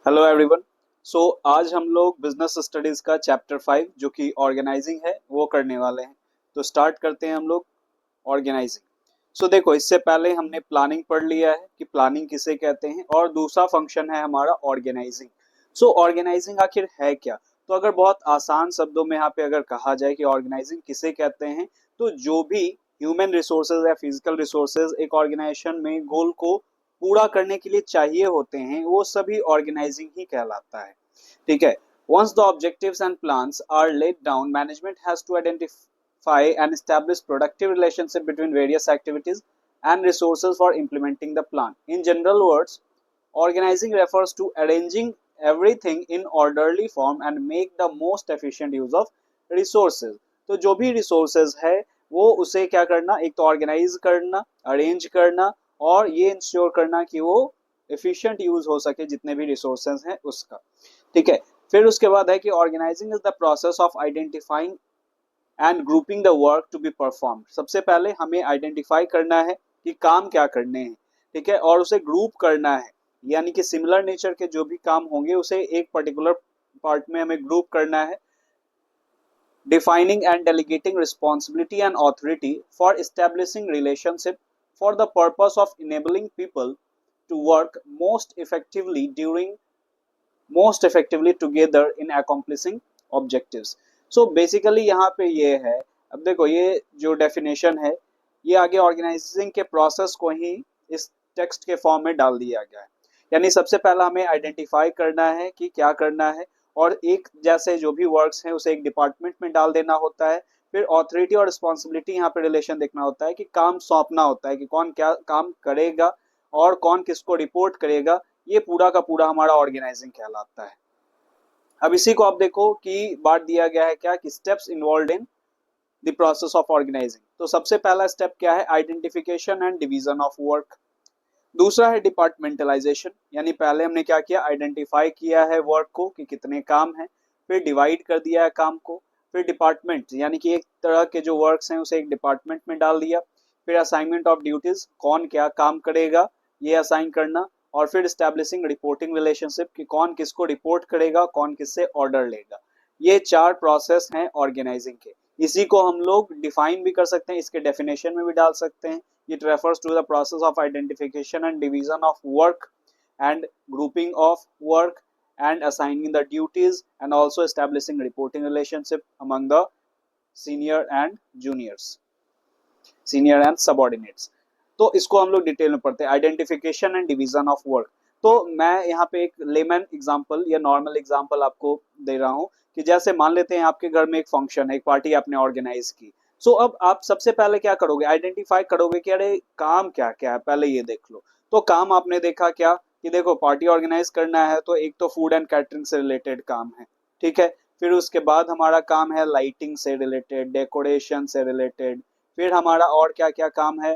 Hello everyone. सो आज हम लोग बिजनेस स्टडीज का चैप्टर 5 जो कि ऑर्गेनाइजिंग है वो करने वाले हैं। तो स्टार्ट करते हैं हम लोग ऑर्गेनाइजिंग। सो देखो, इससे पहले हमने प्लानिंग पढ़ लिया है कि प्लानिंग किसे कहते हैं, और दूसरा फंक्शन है हमारा ऑर्गेनाइजिंग। सो ऑर्गेनाइजिंग आखिर है क्या? तो अगर बहुत आसान शब्दों में यहाँ पे अगर कहा जाए कि ऑर्गेनाइजिंग किसे कहते हैं, तो जो भी ह्यूमन रिसोर्सेज या फिजिकल रिसोर्सेज एक ऑर्गेनाइजेशन में गोल को पूरा करने के लिए चाहिए होते हैं, वो सभी ऑर्गेनाइजिंग ही कहलाता है। ठीक है। Once the objectives and plans are laid down, management has to identify and establish productive relationship between various activities and resources for implementing the plan. In general words, organizing refers to arranging everything in orderly form and make the most efficient use of resources. तो जो भी resources है वो उसे क्या करना, एक तो ऑर्गेनाइज करना, अरेंज करना, और ये इंश्योर करना कि वो एफिशिएंट यूज हो सके जितने भी रिसोर्सेज हैं उसका। ठीक है। फिर उसके बाद है कि organising is the process of identifying and grouping the work to be perform. सबसे पहले हमें आइडेंटिफाई करना है कि काम क्या करने हैं। ठीक है। और उसे ग्रुप करना है, यानी कि सिमिलर नेचर के जो भी काम होंगे उसे एक पर्टिकुलर पार्ट में हमें ग्रुप करना है। Defining and delegating responsibility and authority for establishing relationship for the purpose of enabling people to work most effectively together in accomplishing objectives. So basically यहाँ पे ये है। अब देखो, ये जो डेफिनेशन है ये आगे ऑर्गेनाइजिंग के प्रोसेस को ही इस टेक्स्ट के फॉर्म में डाल दिया गया है। यानी सबसे पहला हमें आइडेंटिफाई करना है कि क्या करना है, और एक जैसे जो भी वर्क्स हैं उसे एक डिपार्टमेंट में डाल देना होता है। फिर ऑथोरिटी और रिस्पॉन्सिबिलिटी यहाँ पे रिलेशन देखना होता है कि काम सौंपना होता है कि कौन क्या काम करेगा और कौन किसको रिपोर्ट करेगा। ये पूरा का पूरा हमारा ऑर्गेनाइजिंग कहलाता है। अब इसी को आप देखो कि बांट दिया गया है क्या कि steps involve in the process of organising. तो सबसे पहला स्टेप क्या है? Identification and division of work. दूसरा है डिपार्टमेंटलाइजेशन, यानी पहले हमने क्या किया, आइडेंटिफाई किया है वर्क को कि कितने काम हैं, फिर डिवाइड कर दिया है काम को। फिर डिपार्टमेंट, यानी कि एक तरह के जो वर्क्स हैं उसे एक डिपार्टमेंट में डाल दिया। फिर असाइनमेंट ऑफ ड्यूटीज, कौन क्या काम करेगा ये असाइन करना। और फिर स्टैब्लिशिंग रिपोर्टिंग रिलेशनशिप कि कौन किसको रिपोर्ट करेगा, कौन किससे ऑर्डर लेगा। ये चार प्रोसेस हैं ऑर्गेनाइजिंग के। इसी को हम लोग डिफाइन भी कर सकते हैं, इसके डेफिनेशन में भी डाल सकते हैं। It refers to the process of identification and division of work and grouping of work and assigning the duties and also establishing reporting relationship among the senior and juniors, senior and subordinates. तो इसको हम लोग detail में पढ़ते हैं, identification and division of work. तो मैं यहाँ पे एक लेमन एग्जांपल या नॉर्मल एग्जांपल आपको दे रहा हूँ कि जैसे मान लेते हैं आपके घर में एक फंक्शन है, एक पार्टी आपने ऑर्गेनाइज की। सो अब आप सबसे पहले क्या करोगे, आइडेंटिफाई करोगे कि अरे काम क्या क्या है, पहले ये देख लो। तो काम आपने देखा क्या कि देखो पार्टी ऑर्गेनाइज करना है तो एक तो फूड एंड कैटरिंग से रिलेटेड काम है। ठीक है। फिर उसके बाद हमारा काम है लाइटिंग से रिलेटेड, डेकोरेशन से रिलेटेड। फिर हमारा और क्या क्या काम है,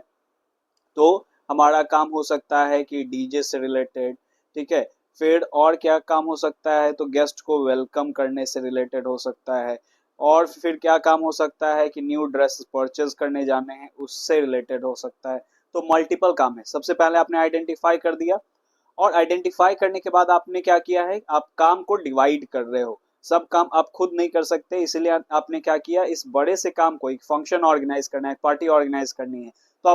तो हमारा काम हो सकता है कि डीजे से रिलेटेड। ठीक है। फिर और क्या काम हो सकता है, तो गेस्ट को वेलकम करने से रिलेटेड हो सकता है। और फिर क्या काम हो सकता है कि न्यू ड्रेस परचेज करने जाने हैं उससे रिलेटेड हो सकता है। तो मल्टीपल काम है। सबसे पहले आपने आइडेंटिफाई कर दिया, और आइडेंटिफाई करने के बाद आपने क्या किया है, आप काम को डिवाइड कर रहे हो। सब काम आप खुद नहीं कर सकते, इसलिए आपने क्या किया, इस बड़े से काम को, एक फंक्शन ऑर्गेनाइज करना है, पार्टी ऑर्गेनाइज करनी है, तो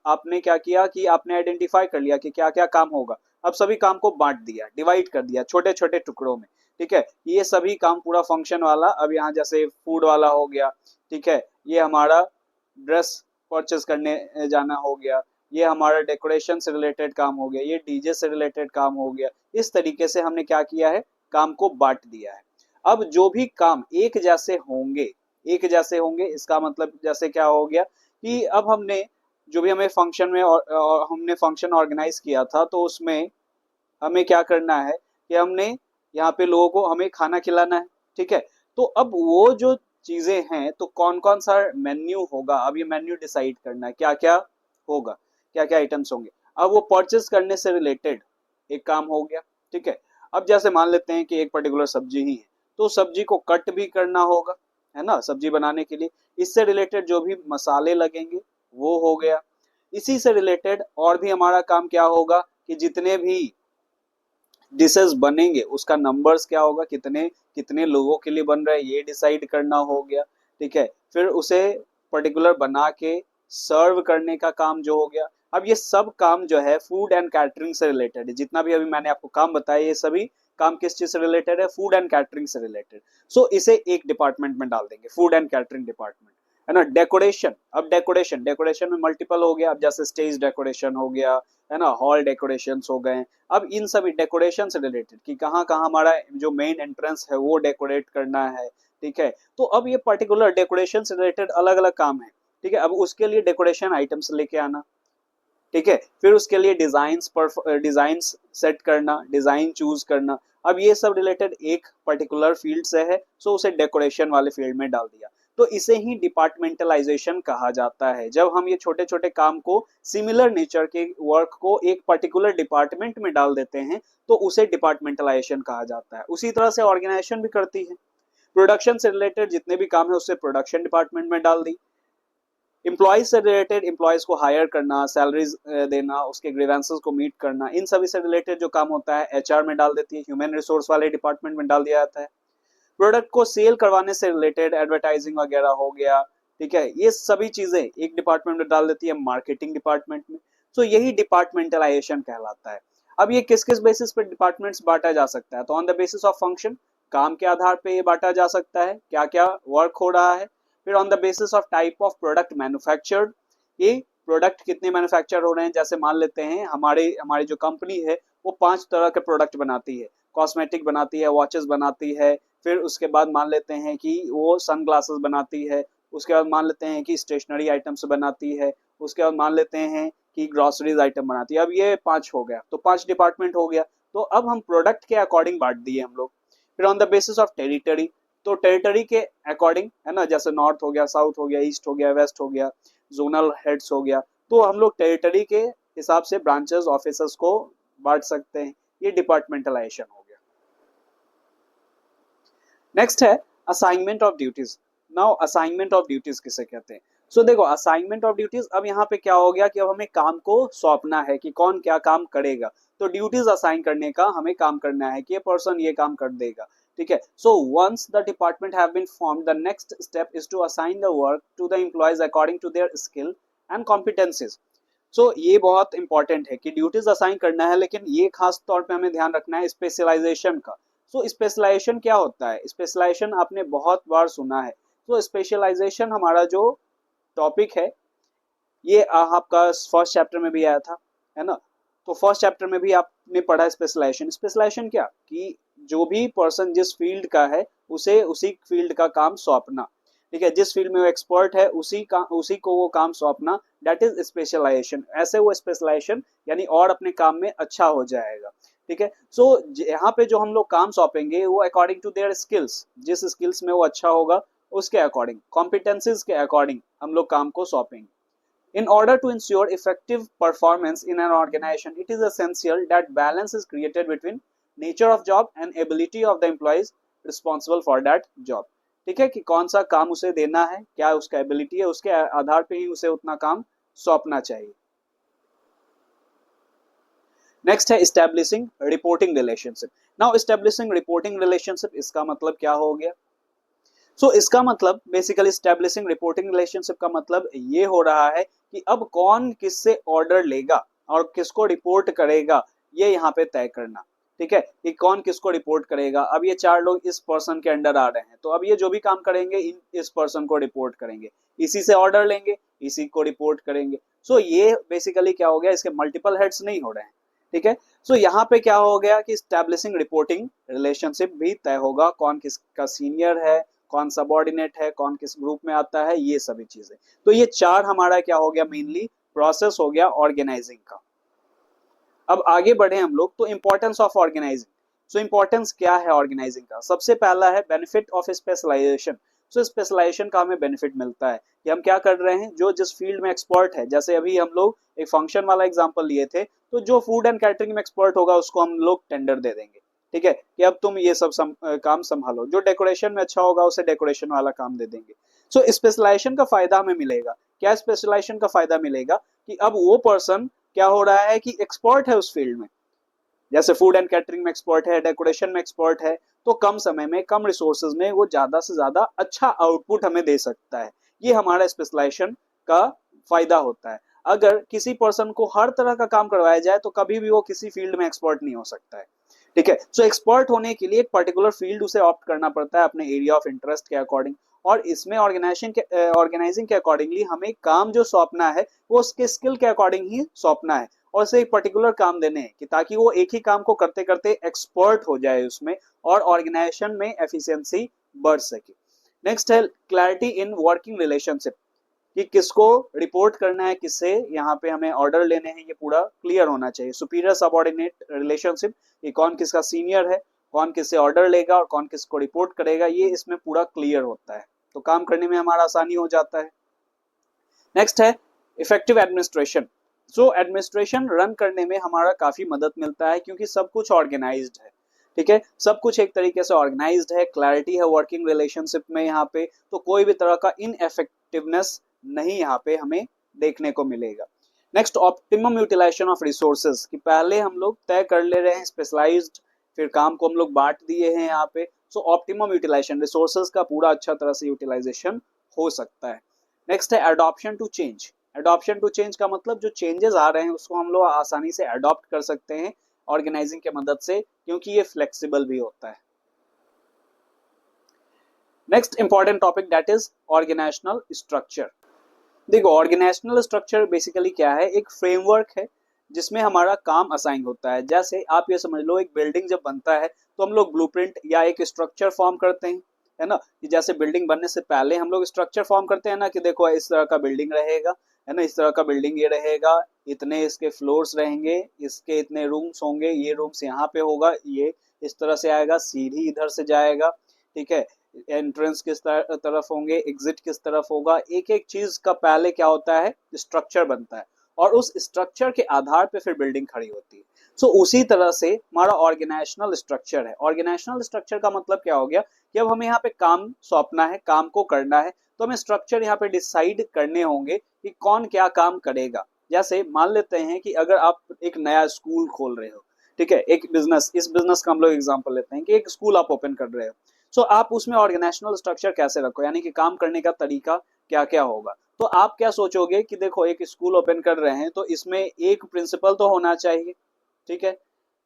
आपने क्या किया कि आपने आइडेंटिफाई कर लिया कि क्या क्या काम होगा। अब सभी काम को बांट दिया, डिवाइड कर दिया छोटे छोटे टुकड़ों में। ठीक है। ये सभी काम पूरा फंक्शन वाला, अब यहाँ जैसे फूड वाला हो गया। ठीक है। ये हमारा ड्रेस परचेज करने जाना हो गया। ये हमारा डेकोरेशन से रिलेटेड काम हो गया, ये डीजे से रिलेटेड काम हो गया। इस तरीके से हमने क्या किया है, काम को बांट दिया है। अब जो भी काम एक जैसे होंगे इसका मतलब जैसे क्या हो गया कि अब हमने जो भी हमें फंक्शन में और हमने फंक्शन ऑर्गेनाइज किया था, तो उसमें हमें क्या करना है कि हमने यहाँ पे लोगों को हमें खाना खिलाना है। ठीक है। तो अब वो जो चीजें हैं, तो कौन कौन सा मेन्यू होगा, अब ये मेन्यू डिसाइड करना है क्या क्या होगा, क्या क्या आइटम्स होंगे। अब वो परचेज करने से रिलेटेड एक काम हो गया। ठीक है। अब जैसे मान लेते हैं कि एक पर्टिकुलर सब्जी ही है, तो सब्जी को कट भी करना होगा, है ना, सब्जी बनाने के लिए। इससे रिलेटेड जो भी मसाले लगेंगे वो हो गया। इसी से रिलेटेड और भी हमारा काम क्या होगा कि जितने भी डिशेस बनेंगे उसका नंबर्स क्या होगा, कितने कितने लोगों के लिए बन रहा है ये डिसाइड करना हो गया, ठीक है। फिर उसे पर्टिकुलर बना के सर्व करने का काम जो हो गया। अब ये सब काम जो है फूड एंड कैटरिंग से रिलेटेड है, जितना भी अभी मैंने आपको काम बताया ये सभी काम किस चीज से रिलेटेड है, फूड एंड कैटरिंग से रिलेटेड। सो इसे एक डिपार्टमेंट में डाल देंगे, फूड एंड कैटरिंग डिपार्टमेंट, है ना। डेकोरेशन, अब डेकोरेशन डेकोरेशन में मल्टीपल हो गया, अब जैसे स्टेज डेकोरेशन हो गया, है ना, हॉल डेकोरेशन हो गए। अब इन सभी डेकोरेशन से रिलेटेड कि कहाँ कहाँ हमारा जो मेन एंट्रेंस है वो डेकोरेट करना है, ठीक है। तो अब ये पर्टिकुलर डेकोरेशन से रिलेटेड अलग अलग काम है, ठीक है। अब उसके लिए डेकोरेशन आइटम्स लेके आना, ठीक है। फिर उसके लिए डिजाइन्स सेट करना, डिजाइन चूज करना। अब ये सब रिलेटेड एक पर्टिकुलर फील्ड से है, सो उसे डेकोरेशन वाले फील्ड में डाल दिया। तो इसे ही डिपार्टमेंटलाइजेशन कहा जाता है, जब हम ये छोटे छोटे काम को, सिमिलर नेचर के वर्क को एक पर्टिकुलर डिपार्टमेंट में डाल देते हैं तो उसे डिपार्टमेंटलाइजेशन कहा जाता है। उसी तरह से ऑर्गेनाइजेशन भी करती है, प्रोडक्शन से रिलेटेड जितने भी काम है उससे प्रोडक्शन डिपार्टमेंट में डाल दी। एम्प्लॉयज से रिलेटेड एम्प्लॉयज को हायर करना, सैलरीज देना, उसके ग्रीवेंसेस को मीट करना, इन सभी से रिलेटेड जो काम होता है एचआर में डाल देती है, ह्यूमन रिसोर्स वाले डिपार्टमेंट में डाल दिया जाता है। प्रोडक्ट को सेल करवाने से रिलेटेड एडवर्टाइजिंग वगैरह हो गया, ठीक है, ये सभी चीजें एक डिपार्टमेंट में डाल देती है, मार्केटिंग डिपार्टमेंट में। तो यही डिपार्टमेंटलाइजेशन कहलाता है। अब ये किस किस बेसिस पे डिपार्टमेंट्स बांटा जा सकता है, तो on the basis of function, काम के आधार पे ये बांटा जा सकता है, क्या क्या वर्क हो रहा है। फिर on the basis of type of product manufactured, ये प्रोडक्ट कितने मैन्युफैक्चर हो रहे हैं। जैसे मान लेते हैं हमारे हमारी जो कंपनी है वो 5 तरह के प्रोडक्ट बनाती है, कॉस्मेटिक बनाती है, वॉचेस बनाती है, फिर उसके बाद मान लेते हैं कि वो सन ग्लासेस बनाती है, उसके बाद मान लेते हैं कि स्टेशनरी आइटम्स बनाती है, उसके बाद मान लेते हैं कि ग्रोसरीज आइटम बनाती है। अब ये 5 हो गया, तो 5 डिपार्टमेंट हो गया। तो अब हम प्रोडक्ट के अकॉर्डिंग बांट दिए हम लोग। फिर on the basis of territory, तो टेरिटरी के अकॉर्डिंग, है ना, जैसे नॉर्थ हो गया, साउथ हो गया, ईस्ट हो गया, वेस्ट हो गया, जोनल हेड्स हो गया, तो हम लोग टेरिटरी के हिसाब से ब्रांचेस ऑफिसर्स को बांट सकते हैं। ये डिपार्टमेंटलाइजेशन हो गया। नेक्स्ट है assignment of duties. Now assignment of duties किसे कहते हैं। सो देखो असाइनमेंट ऑफ ड्यूटीज, अब यहाँ पे क्या हो गया कि अब हमें काम को सौंपना है कि कौन क्या काम करेगा। तो ड्यूटीज असाइन करने का हमें काम करना है कि ये पर्सन ये काम कर देगा, ठीक है। So once the department have been formed, the next step is to assign the work to the employees according to their skill and competencies. So ये बहुत इंपॉर्टेंट है कि ड्यूटीज असाइन करना है, लेकिन ये खास तौर पे हमें ध्यान रखना है स्पेशलाइजेशन का। सो स्पेशलाइजेशन क्या होता है, स्पेशलाइजेशन आपने बहुत बार सुना है। तो स्पेशलाइजेशन हमारा जो टॉपिक है ये आपका फर्स्ट चैप्टर में भी आया था, है ना। तो फर्स्ट चैप्टर में भी आपने पढ़ा स्पेशलाइजेशन। स्पेशलाइजेशन क्या कि जो भी पर्सन जिस फील्ड का है उसे उसी फील्ड का काम सौंपना, ठीक है, जिस फील्ड में वो एक्सपर्ट है उसी को वो काम सौंपना, दैट इज स्पेशलाइजेशन। ऐसे वो स्पेशलाइजेशन यानी और अपने काम में अच्छा हो जाएगा, ठीक है। सो यहाँ पे जो हम लोग काम सौंपेंगे वो अकॉर्डिंग टू देयर स्किल्स, जिस स्किल्स में वो अच्छा होगा उसके अकॉर्डिंग, कॉम्पिटेंसीज के अकॉर्डिंग हम लोग काम को सौंपेंगे। In order to ensure effective performance in an organization, it is essential that balance is created between nature of job and ability of the employees responsible for that job। ठीक है, कि कौन सा काम उसे देना है, क्या उसका एबिलिटी है, उसके आधार पे ही उसे उतना काम सौंपना चाहिए। नेक्स्ट है establishing reporting relationship. Now establishing reporting relationship, इसका मतलब क्या हो गया। सो इसका मतलब बेसिकली एस्टैब्लिशिंग रिपोर्टिंग रिलेशनशिप का मतलब ये हो रहा है कि अब कौन किससे ऑर्डर लेगा और किसको रिपोर्ट करेगा, ये यहाँ पे तय करना, ठीक है, कि कौन किसको रिपोर्ट करेगा। अब ये 4 लोग इस पर्सन के अंडर आ रहे हैं, तो अब ये जो भी काम करेंगे इस पर्सन को रिपोर्ट करेंगे, इसी से ऑर्डर लेंगे, इसी को रिपोर्ट करेंगे। सो ये बेसिकली क्या हो गया, इसके मल्टीपल हेड्स नहीं हो रहे हैं, ठीक है। सो यहाँ पे क्या हो गया कि एस्टैब्लिशिंग रिपोर्टिंग रिलेशनशिप भी तय होगा, कौन किसका सीनियर है, कौन सबॉर्डिनेट है, कौन किस ग्रुप में आता है, ये सभी चीजें। तो ये 4 हमारा क्या हो गया, मेनली प्रोसेस हो गया ऑर्गेनाइजिंग का। अब आगे बढ़े हम लोग, तो importance of organising. So importance क्या है ऑर्गेनाइजिंग का, सबसे पहला है benefit of specialisation. So specialisation का हमें बेनिफिट मिलता है कि हम क्या कर रहे हैं, जो जिस फील्ड में एक्सपर्ट है, जैसे अभी हम लोग एक फंक्शन वाला एग्जांपल लिए थे, तो जो फूड एंड कैटरिंग में एक्सपर्ट होगा उसको हम लोग टेंडर दे देंगे, ठीक है, कि अब तुम ये सब काम संभालो। जो डेकोरेशन में अच्छा होगा उसे डेकोरेशन वाला काम दे देंगे। सो स्पेशलाइजेशन का फायदा हमें मिलेगा, क्या स्पेशलाइजेशन का फायदा मिलेगा कि अब वो पर्सन क्या हो रहा है कि एक्सपर्ट है उस फील्ड में, जैसे फूड एंड कैटरिंग में एक्सपर्ट है, डेकोरेशन में एक्सपर्ट है, तो कम समय में कम रिसोर्सेज में वो ज्यादा से ज्यादा अच्छा आउटपुट हमें दे सकता है। ये हमारा स्पेशलाइजेशन का फायदा होता है। अगर किसी पर्सन को हर तरह का काम करवाया जाए तो कभी भी वो किसी फील्ड में एक्सपर्ट नहीं हो सकता है। ठीक है, सो एक्सपर्ट होने के लिए एक पर्टिकुलर फील्ड उसे ऑप्ट करना पड़ता है अपने एरिया ऑफ इंटरेस्ट के अकॉर्डिंग, और इसमें ऑर्गेनाइजिंग के अकॉर्डिंगली हमें काम जो सौंपना है वो उसके स्किल के अकॉर्डिंग ही सौंपना है, और उसे एक पर्टिकुलर काम देने हैं कि ताकि वो एक ही काम को करते करते एक्सपर्ट हो जाए उसमें, और ऑर्गेनाइजेशन में एफिशिएंसी बढ़ सके। नेक्स्ट है क्लैरिटी इन वर्किंग रिलेशनशिप, कि किसको रिपोर्ट करना है, किससे यहाँ पे हमें ऑर्डर लेने हैं, ये पूरा क्लियर होना चाहिए। सुपीरियर सबऑर्डिनेट रिलेशनशिप, ये कौन किसका सीनियर है, कौन किससे ऑर्डर लेगा और कौन किसको रिपोर्ट करेगा, ये इसमें पूरा क्लियर होता है, तो काम करने में हमारा आसानी हो जाता है। नेक्स्ट है effective administration. So administration run करने में हमारा काफी मदद मिलता है क्योंकि सब कुछ ऑर्गेनाइज्ड है। ठीक है, सब कुछ एक तरीके से ऑर्गेनाइज्ड है, क्लैरिटी है वर्किंग रिलेशनशिप में यहाँ पे, तो कोई भी तरह का इनएफेक्टिवनेस नहीं यहाँ पे हमें देखने को मिलेगा। Next optimum utilisation of resources, कि पहले हम लोग तय कर ले रहे हैं स्पेशलाइज्ड, फिर काम को हम लोग बांट दिए हैं यहाँ पे, सो ऑप्टिमम यूटिलाइजेशन, रिसोर्सेज का पूरा अच्छा तरह से यूटिलाइजेशन हो सकता है। नेक्स्ट है adoption to change. Adoption to change का मतलब जो चेंजेस आ रहे हैं उसको हम लोग आसानी से अडॉप्ट कर सकते हैं ऑर्गेनाइजिंग के मदद से, क्योंकि ये फ्लेक्सिबल भी होता है। Next important topic that is organisational structure. देखो ऑर्गेनाइजेशनल स्ट्रक्चर बेसिकली क्या है, एक फ्रेमवर्क है जिसमें हमारा काम असाइन होता है। जैसे आप ये समझ लो, एक बिल्डिंग जब बनता है तो हम लोग ब्लूप्रिंट या एक स्ट्रक्चर फॉर्म करते हैं, है ना, कि जैसे बिल्डिंग बनने से पहले हम लोग स्ट्रक्चर फॉर्म करते हैं ना, कि देखो इस तरह का बिल्डिंग रहेगा, है ना, इस तरह का बिल्डिंग ये रहेगा, इतने इसके फ्लोर्स रहेंगे, इसके इतने रूम्स होंगे, ये रूम्स यहाँ पे होगा, ये इस तरह से आएगा, सीढ़ी इधर से जाएगा, ठीक है, एंट्रेंस किस तरफ होंगे, एग्जिट किस तरफ होगा, एक एक चीज का पहले क्या होता है, स्ट्रक्चर बनता है, और उस स्ट्रक्चर के आधार पे फिर बिल्डिंग खड़ी होती है। सो उसी तरह से हमारा ऑर्गेनाइजेशनल स्ट्रक्चर है। ऑर्गेनाइजेशनल स्ट्रक्चर का मतलब क्या हो गया कि अब हमें यहाँ पे काम सौंपना है, काम को करना है, तो हमें स्ट्रक्चर यहाँ पे डिसाइड करने होंगे कि कौन क्या काम करेगा। जैसे मान लेते हैं कि अगर आप एक नया स्कूल खोल रहे हो, ठीक है, एक बिजनेस, इस बिजनेस का हम लोग एग्जांपल लेते हैं कि एक स्कूल आप ओपन कर रहे हो, सो आप उसमें ऑर्गेनाइजेशनल स्ट्रक्चर कैसे रखो, यानी कि काम करने का तरीका क्या क्या होगा। तो आप क्या सोचोगे कि देखो एक स्कूल ओपन कर रहे हैं तो इसमें एक प्रिंसिपल तो होना चाहिए, ठीक है,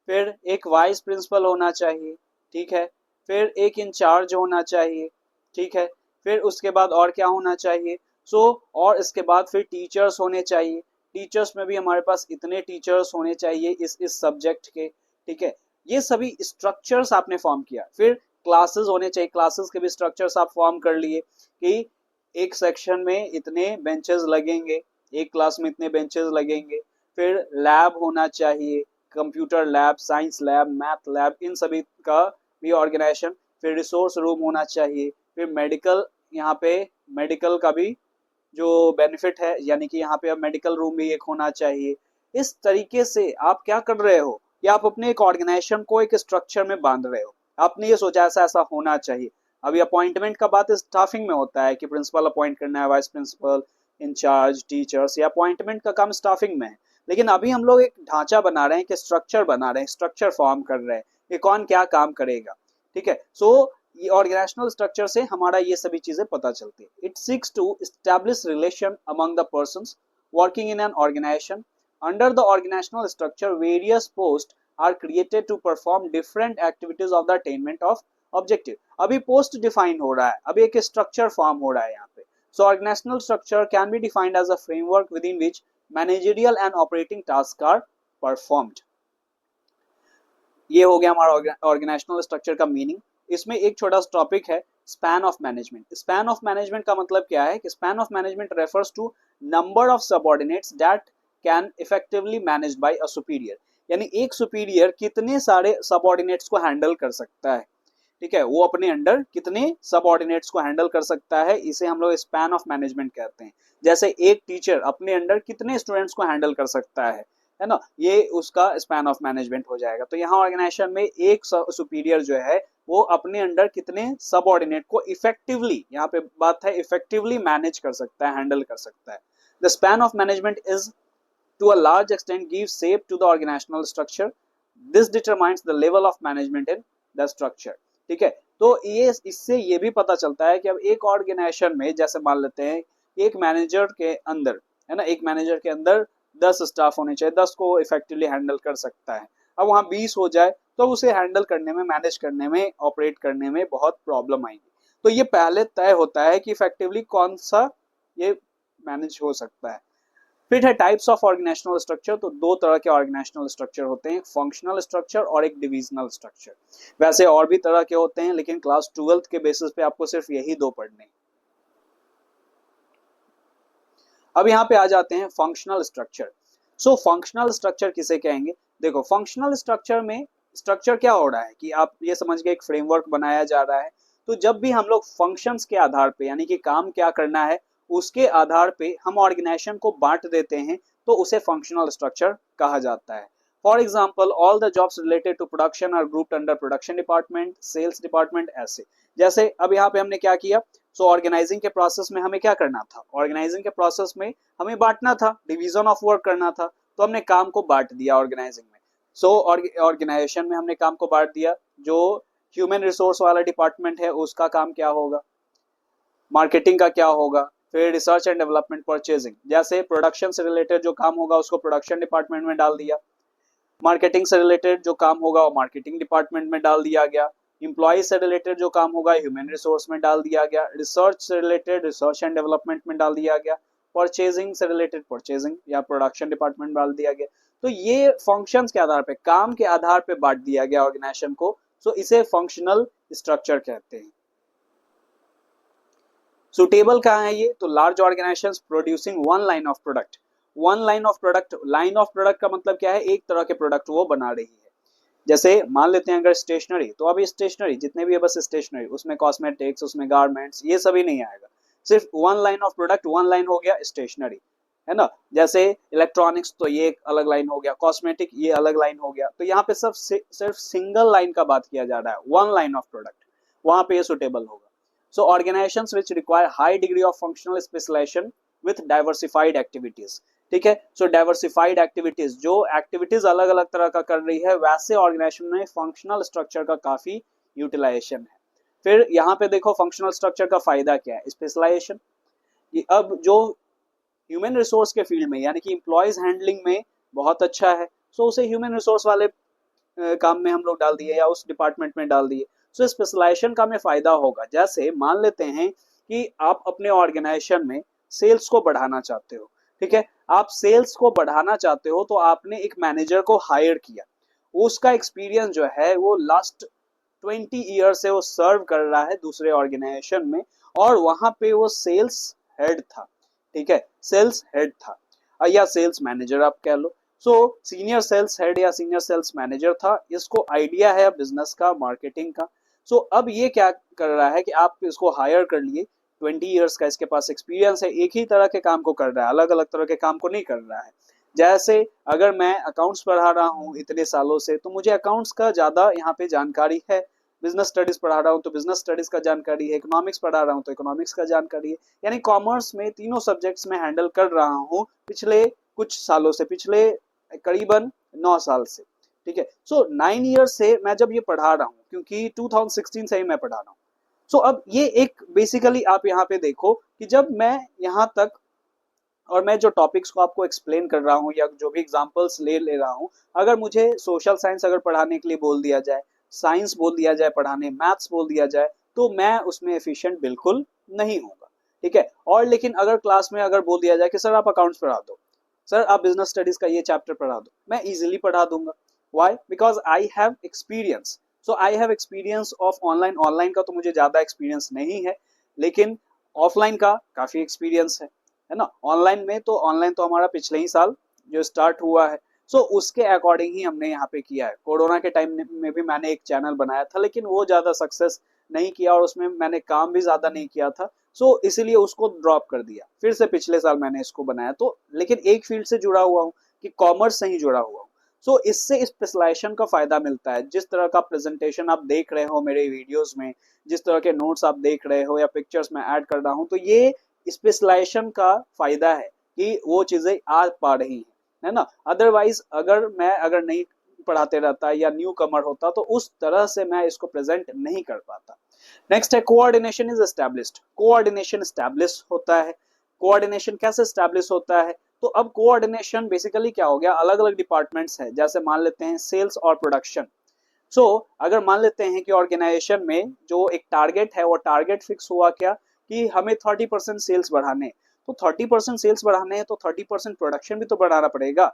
फिर एक वाइस प्रिंसिपल होना चाहिए, ठीक है, फिर एक इंचार्ज होना चाहिए, ठीक है, फिर उसके बाद और क्या होना चाहिए, सो और इसके बाद फिर टीचर्स होने चाहिए, टीचर्स में भी हमारे पास इतने टीचर्स होने चाहिए इस सब्जेक्ट के, ठीक है, ये सभी स्ट्रक्चर्स आपने फॉर्म किया। फिर क्लासेस होने चाहिए, क्लासेस के भी स्ट्रक्चर्स आप फॉर्म कर लिए कि एक सेक्शन में इतने बेंचेस लगेंगे, एक क्लास में इतने बेंचेस लगेंगे, फिर लैब होना चाहिए, computer lab, science lab, math lab, इन सभी का भी ऑर्गेनाइजेशन, फिर रिसोर्स रूम होना चाहिए, फिर मेडिकल, यहाँ पे मेडिकल का भी जो बेनिफिट है, यानी कि यहाँ पे अब मेडिकल रूम भी एक होना चाहिए। इस तरीके से आप क्या कर रहे हो, या आप अपने एक ऑर्गेनाइजेशन को एक स्ट्रक्चर में बांध रहे हो। आपने ये सोचा ऐसा ऐसा होना चाहिए। अभी अपॉइंटमेंट का बात स्टाफिंग में होता है कि प्रिंसिपल अपॉइंट करना है, वाइस प्रिंसिपल, इंचार्ज, टीचर्स, या अपॉइंटमेंट का काम स्टाफिंग में है। लेकिन अभी हम लोग एक ढांचा बना रहे हैं, कि स्ट्रक्चर बना रहे हैं, स्ट्रक्चर फॉर्म कर रहे हैं कि कौन क्या काम करेगा, ठीक है। सो ये ऑर्गेनाइजेशनल स्ट्रक्चर से हमारा ये सभी चीजें पता चलती है। It seeks to establish relation among the persons working in an organisation. Under the organisational structure various post are created to perform different activities of the attainment of objective. अभी post define हो रहा है, अभी एक structure form हो रहा है यहाँ पे। So organisational structure can be defined as a framework within which managerial and operating task are performed. ये हो गया हमारा ऑर्गेनाइजेशनल स्ट्रक्चर का मीनिंग। इसमें एक छोटा सा टॉपिक है span of management. Span of management का मतलब क्या है कि span of management refers to number of subordinates that can effectively managed by a superior, यानी एक सुपीरियर कितने सारे सबऑर्डिनेट्स को हैंडल कर सकता है, ठीक है, वो अपने अंडर कितने सबऑर्डिनेट्स को हैंडल कर सकता है, इसे हम लोग स्पैन ऑफ मैनेजमेंट कहते हैं। जैसे एक टीचर अपने अंडर कितने स्टूडेंट्स को हैंडल कर सकता है ना, ये उसका स्पैन ऑफ मैनेजमेंट हो जाएगा। तो यहाँ ऑर्गेनाइजेशन में एक सुपीरियर जो है वो अपने अंडर कितने सबऑर्डिनेट को इफेक्टिवली, यहाँ पे बात है इफेक्टिवली मैनेज कर सकता है, हैंडल कर सकता है। The span of management is to a large extent gives shape to the organizational structure this determines the level of management in the structure. ठीक है, तो ये इससे ये भी पता चलता है कि अब एक ऑर्गेनाइजेशन में जैसे मान लेते हैं एक मैनेजर के अंदर, है ना, एक मैनेजर के अंदर 10 स्टाफ होने चाहिए, 10 को इफेक्टिवली हैंडल कर सकता है। अब वहाँ 20 हो जाए तो उसे हैंडल करने में, मैनेज करने में, ऑपरेट करने में बहुत प्रॉब्लम आएगी। तो ये पहले तय होता है कि इफेक्टिवली कौन सा ये मैनेज हो सकता है। फिर है टाइप्स ऑफ ऑर्गेनाइजेशनल स्ट्रक्चर। तो दो तरह के ऑर्गेनाइजेशनल स्ट्रक्चर होते हैं, फंक्शनल स्ट्रक्चर और एक डिविजनल स्ट्रक्चर। वैसे और भी तरह के होते हैं, लेकिन क्लास 12th के बेसिस पे आपको सिर्फ यही दो पढ़ने। अब यहाँ पे आ जाते हैं functional structure. So functional structure किसे कहेंगे? देखो, फंक्शनल स्ट्रक्चर में स्ट्रक्चर क्या हो रहा है कि आप ये समझ गए एक फ्रेमवर्क बनाया जा रहा है। तो जब भी हम लोग फंक्शंस के आधार पे, यानी कि काम क्या करना है उसके आधार पे हम ऑर्गेनाइजेशन को बांट देते हैं, तो उसे फंक्शनल स्ट्रक्चर कहा जाता है। For example, all the jobs related to production are grouped under production department, sales department, ऐसे। जैसे अब यहाँ पे हमने क्या किया, सो ऑर्गेनाइजिंग के प्रोसेस में हमें क्या करना था, ऑर्गेनाइजिंग के प्रोसेस में हमें बांटना था, डिवीजन ऑफ वर्क करना था, तो हमने काम को बांट दिया ऑर्गेनाइजिंग में। सो ऑर्गेनाइजेशन में हमने काम को बांट दिया, जो ह्यूमन रिसोर्स वाला डिपार्टमेंट है उसका काम क्या होगा, मार्केटिंग का क्या होगा, फिर रिसर्च एंड डेवलपमेंट, परचेजिंग। जैसे प्रोडक्शन से रिलेटेड जो काम होगा उसको प्रोडक्शन डिपार्टमेंट में डाल दिया, मार्केटिंग से रिलेटेड जो काम होगा वो मार्केटिंग डिपार्टमेंट में डाल दिया गया, एम्प्लॉय से रिलेटेड जो काम होगा ह्यूमन रिसोर्स में डाल दिया गया, रिसर्च से रिलेटेड रिसर्च एंड डेवलपमेंट में डाल दिया गया, परचेजिंग से रिलेटेड परचेजिंग या प्रोडक्शन डिपार्टमेंट में डाल दिया गया। तो ये फंक्शंस के आधार पे, काम के आधार पे बांट दिया गया ऑर्गेनाइजेशन को, सो इसे फंक्शनल स्ट्रक्चर कहते हैं। सुटेबल कहाँ है ये? तो large organisations producing one line of product. One line of product, line of product का मतलब क्या है, एक तरह के प्रोडक्ट वो बना रही है। जैसे मान लेते हैं अगर स्टेशनरी, तो अभी स्टेशनरी जितने भी है बस स्टेशनरी, उसमें कॉस्मेटिक्स, उसमें गारमेंट्स, ये सभी नहीं आएगा, सिर्फ one line of product, one line हो गया स्टेशनरी, है ना। जैसे इलेक्ट्रॉनिक्स तो ये एक अलग लाइन हो गया, कॉस्मेटिक ये अलग लाइन हो गया। तो यहाँ पे सब सिर्फ सिंगल लाइन का बात किया जा रहा है, वन लाइन ऑफ प्रोडक्ट, वहां पे ये सुटेबल होगा। So organizations which require high degree of functional specialization with diversified activities, ठीक है। So diversified activities, जो activities अलग अलग तरह का कर रही है, वैसे ऑर्गेनाइजेशन में फंक्शनल स्ट्रक्चर का काफी यूटिलाइजेशन है। फिर यहाँ पे देखो फंक्शनल स्ट्रक्चर का फायदा क्या है, स्पेशलाइजेशन। अब जो ह्यूमन रिसोर्स के फील्ड में, यानी कि एम्प्लॉयज हैंडलिंग में बहुत अच्छा है, सो उसे ह्यूमन रिसोर्स वाले काम में हम लोग डाल दिए या उस डिपार्टमेंट में डाल दिए। सो स्पेशलाइजेशन का में फायदा होगा। जैसे मान लेते हैं कि आप अपने ऑर्गेनाइजेशन में सेल्स को बढ़ाना चाहते हो, ठीक है, आप सेल्स को बढ़ाना चाहते हो, तो आपने एक मैनेजर को हायर किया, उसका एक्सपीरियंस जो है वो लास्ट 20 ईयर से वो सर्व कर रहा है दूसरे ऑर्गेनाइजेशन में, और वहां पे वो सेल्स हेड था, ठीक है, सेल्स हेड था, या सेल्स मैनेजर आप कह लो। सो सीनियर सेल्स हेड या सीनियर सेल्स मैनेजर था, इसको आइडिया है बिजनेस का, मार्केटिंग का। सो अब ये क्या कर रहा है कि आप इसको हायर कर लिए, 20 ईयर्स का इसके पास एक्सपीरियंस है, एक ही तरह के काम को कर रहा है, अलग अलग तरह के काम को नहीं कर रहा है। जैसे अगर मैं अकाउंट्स पढ़ा रहा हूँ इतने सालों से, तो मुझे अकाउंट्स का ज्यादा यहाँ पे जानकारी है, बिजनेस स्टडीज पढ़ा रहा हूँ तो बिजनेस स्टडीज का जानकारी है, इकोनॉमिक्स पढ़ा रहा हूँ तो इकोनॉमिक्स का जानकारी है, यानी कॉमर्स में तीनों सब्जेक्ट्स में हैंडल कर रहा हूँ पिछले कुछ सालों से, पिछले करीबन 9 साल से, ठीक है। सो 9 ईयर्स से मैं जब ये पढ़ा रहा हूँ, क्योंकि 2016 से ही मैं पढ़ा रहा हूँ। सो अब ये एक बेसिकली आप यहाँ पे देखो कि जब मैं यहाँ तक, और मैं जो टॉपिक्स को आपको एक्सप्लेन कर रहा हूँ या जो भी एग्जांपल्स ले रहा हूँ, अगर मुझे सोशल साइंस अगर पढ़ाने के लिए बोल दिया जाए, साइंस बोल दिया जाए पढ़ाने, मैथ्स बोल दिया जाए, तो मैं उसमें एफिशिएंट बिल्कुल नहीं होगा, ठीक है। और लेकिन अगर क्लास में अगर बोल दिया जाए कि सर आप अकाउंट्स पढ़ा दो, सर आप बिजनेस स्टडीज का ये चैप्टर पढ़ा दो, मैं इजीली पढ़ा दूंगा। Why? Because I have experience. So I have experience of online, online का तो मुझे ज्यादा एक्सपीरियंस नहीं है, लेकिन ऑफलाइन का काफी एक्सपीरियंस है ना। ऑनलाइन में तो, ऑनलाइन तो हमारा पिछले ही साल जो स्टार्ट हुआ है, सो उसके अकॉर्डिंग ही हमने यहाँ पे किया है। कोरोना के टाइम में भी मैंने एक चैनल बनाया था, लेकिन वो ज्यादा सक्सेस नहीं किया और उसमें मैंने काम भी ज्यादा नहीं किया था, सो इसीलिए उसको ड्रॉप कर दिया। फिर से पिछले साल मैंने इसको बनाया, तो लेकिन एक फील्ड से जुड़ा हुआ हूँ कि कॉमर्स से ही जुड़ा हुआ हूँ। सो इससे स्पेशलाइजेशन का फायदा मिलता है। जिस तरह का प्रेजेंटेशन आप देख रहे हो मेरे वीडियोस में, जिस तरह के नोट्स आप देख रहे हो या पिक्चर्स में ऐड कर रहा हूँ, तो ये स्पेशलाइजेशन का फायदा है कि वो चीजें आ पा रही है ना। अदरवाइज अगर मैं नहीं पढ़ाते रहता है या न्यू कमर होता, तो उस तरह से मैं इसको प्रेजेंट नहीं कर पाता। नेक्स्ट है coordination is established. Coordination establish होता है। कोऑर्डिनेशन कैसे एस्टैब्लिश होता है? तो अब कोऑर्डिनेशन बेसिकली क्या हो गया, अलग अलग डिपार्टमेंट्स है, जैसे मान लेते हैं सेल्स और प्रोडक्शन। सो अगर मान लेते हैं कि ऑर्गेनाइजेशन में जो एक टारगेट है, वो टारगेट फिक्स हुआ क्या कि हमें 30% सेल्स बढ़ाने, तो 30% सेल्स बढ़ाने हैं तो 30% प्रोडक्शन भी तो बढ़ाना पड़ेगा।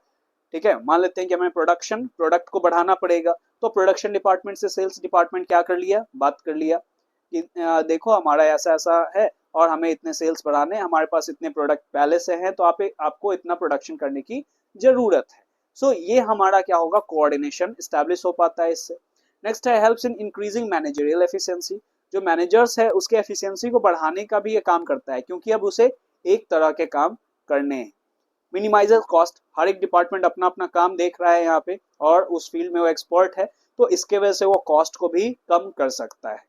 ठीक है, मान लेते हैं कि हमें प्रोडक्ट को बढ़ाना पड़ेगा, तो प्रोडक्शन डिपार्टमेंट से सेल्स डिपार्टमेंट क्या कर लिया, बात कर लिया कि देखो हमारा ऐसा ऐसा है और हमें इतने सेल्स बढ़ाने, हमारे पास इतने प्रोडक्ट पहले से हैं, तो आपको इतना प्रोडक्शन करने की जरूरत है। सो ये हमारा क्या होगा, कोऑर्डिनेशन स्टैब्लिश हो पाता है इससे। नेक्स्ट है helps in increasing managerial efficiency. जो मैनेजर्स है उसके एफिशिएंसी को बढ़ाने का भी ये काम करता है, क्योंकि अब उसे एक तरह के काम करने हैं। मिनिमाइजेस कॉस्ट, हर एक डिपार्टमेंट अपना अपना काम देख रहा है यहाँ पे और उस फील्ड में वो एक्सपर्ट है, तो इसके वजह से वो कॉस्ट को भी कम कर सकता है।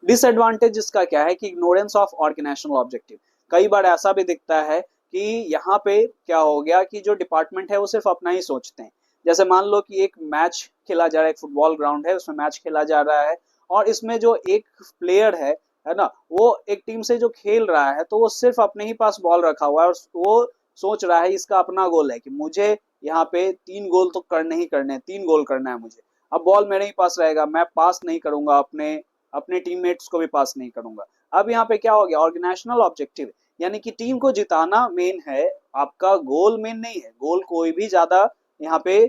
डिसएडवांटेज इसका क्या है कि इग्नोरेंस ऑफ ऑर्गेनाइजेशनल ऑब्जेक्टिव। कई बार ऐसा भी दिखता है कि यहाँ पे क्या हो गया कि जो डिपार्टमेंट है वो सिर्फ अपना ही सोचते हैं। जैसे मान लो कि एक मैच खेला जा रहा है, एक फुटबॉल ग्राउंड है, उसमें मैच खेला जा रहा है और इसमें जो एक प्लेयर है ना, वो एक टीम से जो खेल रहा है तो वो सिर्फ अपने ही पास बॉल रखा हुआ है और वो सोच रहा है, इसका अपना गोल है कि मुझे यहाँ पे 3 गोल तो करने ही करने हैं, 3 गोल करना है मुझे। अब बॉल मेरे ही पास रहेगा, मैं पास नहीं करूंगा, अपने अपने टीममेट्स को भी पास नहीं करूंगा। अब यहाँ पे क्या हो गया, ऑर्गेनाइजेशनल ऑब्जेक्टिव, यानी कि टीम को जिताना मेन है, आपका गोल मेन नहीं है। यहाँ पे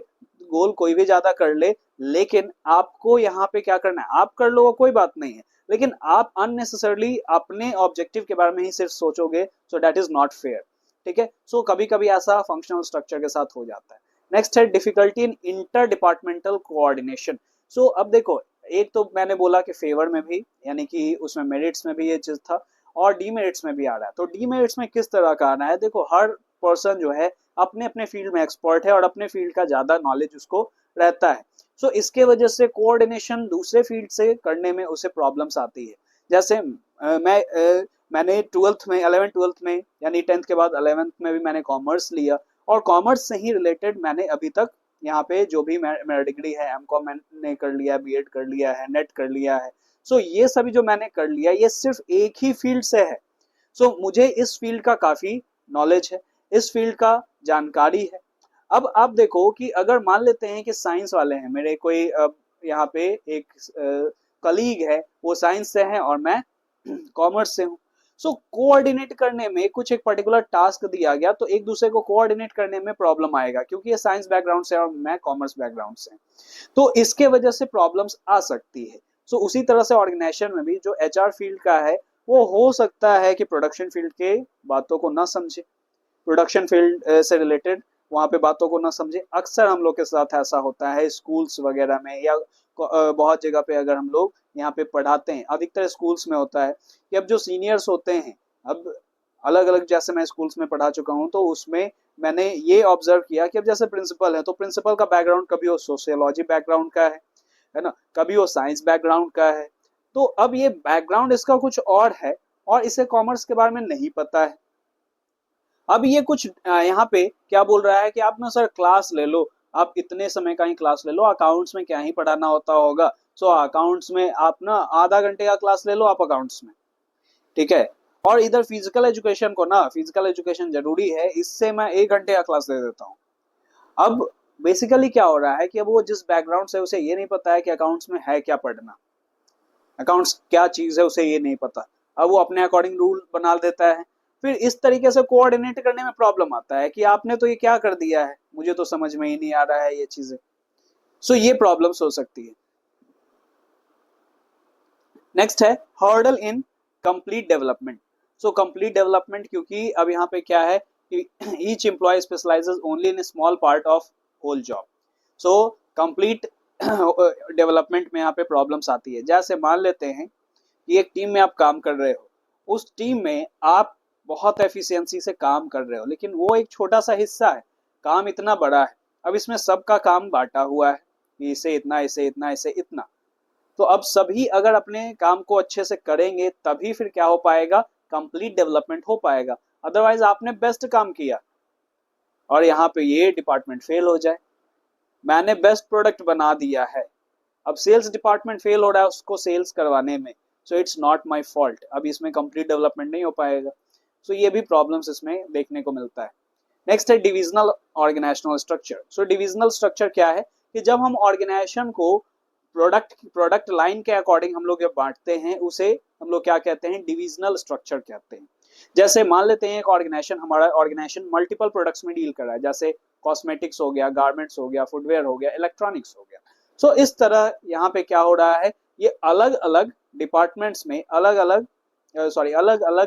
गोल कोई भी ज्यादा कर ले, लेकिन आपको यहाँ पे क्या करना है, आप कर लो कोई बात नहीं है, लेकिन आप अननेसेसरली अपने ऑब्जेक्टिव के बारे में ही सिर्फ सोचोगे, so that is not fair. ठीक है, सो कभी कभी ऐसा फंक्शनल स्ट्रक्चर के साथ हो जाता है। नेक्स्ट है difficulty in interdepartmental coordination. So अब देखो, एक तो मैंने बोला कि फेवर में भी, यानी कि उसमें मेरिट्स में भी ये चीज था और डीमेरिट्स में भी आ रहा है। तो डीमेरिट्स में किस तरह का आना है, देखो हर पर्सन जो है अपने अपने फील्ड में एक्सपर्ट है और अपने फील्ड का ज्यादा नॉलेज उसको रहता है। सो इसके वजह से कोऑर्डिनेशन दूसरे फील्ड से करने में उसे प्रॉब्लम्स आती है। जैसे मैंने 12th में 11th 12th में यानी 10th के बाद 11th में भी मैंने कॉमर्स लिया और कॉमर्स से ही रिलेटेड मैंने अभी तक यहाँ पे जो भी मेरा डिग्री है, एमकॉम मैंने कर लिया, बीएड कर लिया है, नेट कर लिया है। सो ये सभी जो मैंने कर लिया ये सिर्फ एक ही फील्ड से है। सो मुझे इस फील्ड का काफी नॉलेज है, इस फील्ड का जानकारी है। अब आप देखो कि अगर मान लेते हैं कि साइंस वाले हैं, मेरे कोई यहाँ पे एक कलीग है, वो साइंस से है और मैं कॉमर्स से हूँ। सो कोऑर्डिनेट करने में कुछ एक पर्टिकुलर टास्क दिया गया तो एक दूसरे को कोऑर्डिनेट करने में प्रॉब्लम आएगा, क्योंकि ये साइंस बैकग्राउंड से और मैं कॉमर्स बैकग्राउंड से, तो इसके वजह से प्रॉब्लम्स आ सकती है। सो उसी तरह से ऑर्गेनाइजेशन में भी जो एचआर फील्ड का है वो हो सकता है कि प्रोडक्शन फील्ड के बातों को ना समझे, प्रोडक्शन फील्ड से रिलेटेड वहाँ पे बातों को ना समझे। अक्सर हम लोग के साथ ऐसा होता है स्कूल्स वगैरह में या बहुत जगह पे अगर हम लोग यहाँ पे पढ़ाते हैं, अधिकतर स्कूल्स में होता है कि अब जो सीनियर्स होते हैं, अब अलग अलग जैसे मैं स्कूल्स में पढ़ा चुका हूँ तो उसमें मैंने ये ऑब्जर्व किया कि अब जैसे प्रिंसिपल है तो प्रिंसिपल का बैकग्राउंड कभी वो सोशियोलॉजी बैकग्राउंड का है ना, कभी वो साइंस बैकग्राउंड का है। तो अब ये बैकग्राउंड इसका कुछ और है और इसे कॉमर्स के बारे में नहीं पता है। अब ये कुछ यहाँ पे क्या बोल रहा है कि आप ना सर क्लास ले लो, आप इतने समय का ही क्लास ले लो, अकाउंट्स में क्या ही पढ़ाना होता होगा। सो अकाउंट्स में आप ना आधा घंटे का क्लास ले लो आप अकाउंट्स में। ठीक है, और इधर फिजिकल एजुकेशन को ना, फिजिकल एजुकेशन जरूरी है, इससे मैं 1 घंटे का क्लास ले देता हूँ। अब बेसिकली क्या हो रहा है कि अब वो जिस बैकग्राउंड से, उसे ये नहीं पता है कि अकाउंट्स में है क्या पढ़ना, अकाउंट्स क्या चीज है उसे ये नहीं पता। अब वो अपने अकॉर्डिंग रूल बना देता है, फिर इस तरीके से कोऑर्डिनेट करने में प्रॉब्लम आता है कि आपने तो ये क्या कर दिया है, मुझे तो समझ में ही नहीं आ रहा है ये चीजें। सो ये प्रॉब्लम्स हो सकती है। नेक्स्ट है hurdle in complete development. So complete development, क्योंकि अब यहाँ पे क्या है कि each employee specialises only in small part of whole job. So complete development में यहाँ पे प्रॉब्लम्स आती है। जैसे मान लेते हैं कि एक टीम में आप काम कर रहे हो, उस टीम में आप बहुत एफिशिएंसी से काम कर रहे हो, लेकिन वो एक छोटा सा हिस्सा है, काम इतना बड़ा है। अब इसमें सबका काम बांटा हुआ है कि इसे इतना, इसे इतना, इसे इतना। तो अब सभी अगर अपने काम को अच्छे से करेंगे तभी फिर क्या हो पाएगा, कंप्लीट डेवलपमेंट हो पाएगा। अदरवाइज आपने बेस्ट काम किया, और यहाँ पे ये डिपार्टमेंट फेल हो जाए। मैंने बेस्ट प्रोडक्ट बना दिया है, अब सेल्स डिपार्टमेंट फेल हो रहा है उसको सेल्स करवाने में, so it's not my fault, अब इसमें कंप्लीट डेवलपमेंट नहीं हो पाएगा। सो ये भी प्रॉब्लम्स इसमें देखने को मिलता है। नेक्स्ट है डिविजनल ऑर्गेनाइजेशनल स्ट्रक्चर। सो डिविजनल स्ट्रक्चर क्या है कि जब हम ऑर्गेनाइजेशन को प्रोडक्ट लाइन के अकॉर्डिंग हम लोग जब बांटते हैं उसे हम लोग क्या कहते हैं, डिविजनल स्ट्रक्चर कहते हैं। जैसे मान लेते हैं एक ऑर्गेनाइजेशन, हमारा ऑर्गेनाइजेशन मल्टीपल प्रोडक्ट्स में डील कर रहा है, जैसे कॉस्मेटिक्स हो गया, गारमेंट्स हो गया, फुटवेयर हो गया, इलेक्ट्रॉनिक्स हो गया। सो इस तरह यहाँ पे क्या हो रहा है, ये अलग अलग डिपार्टमेंट्स में अलग अलग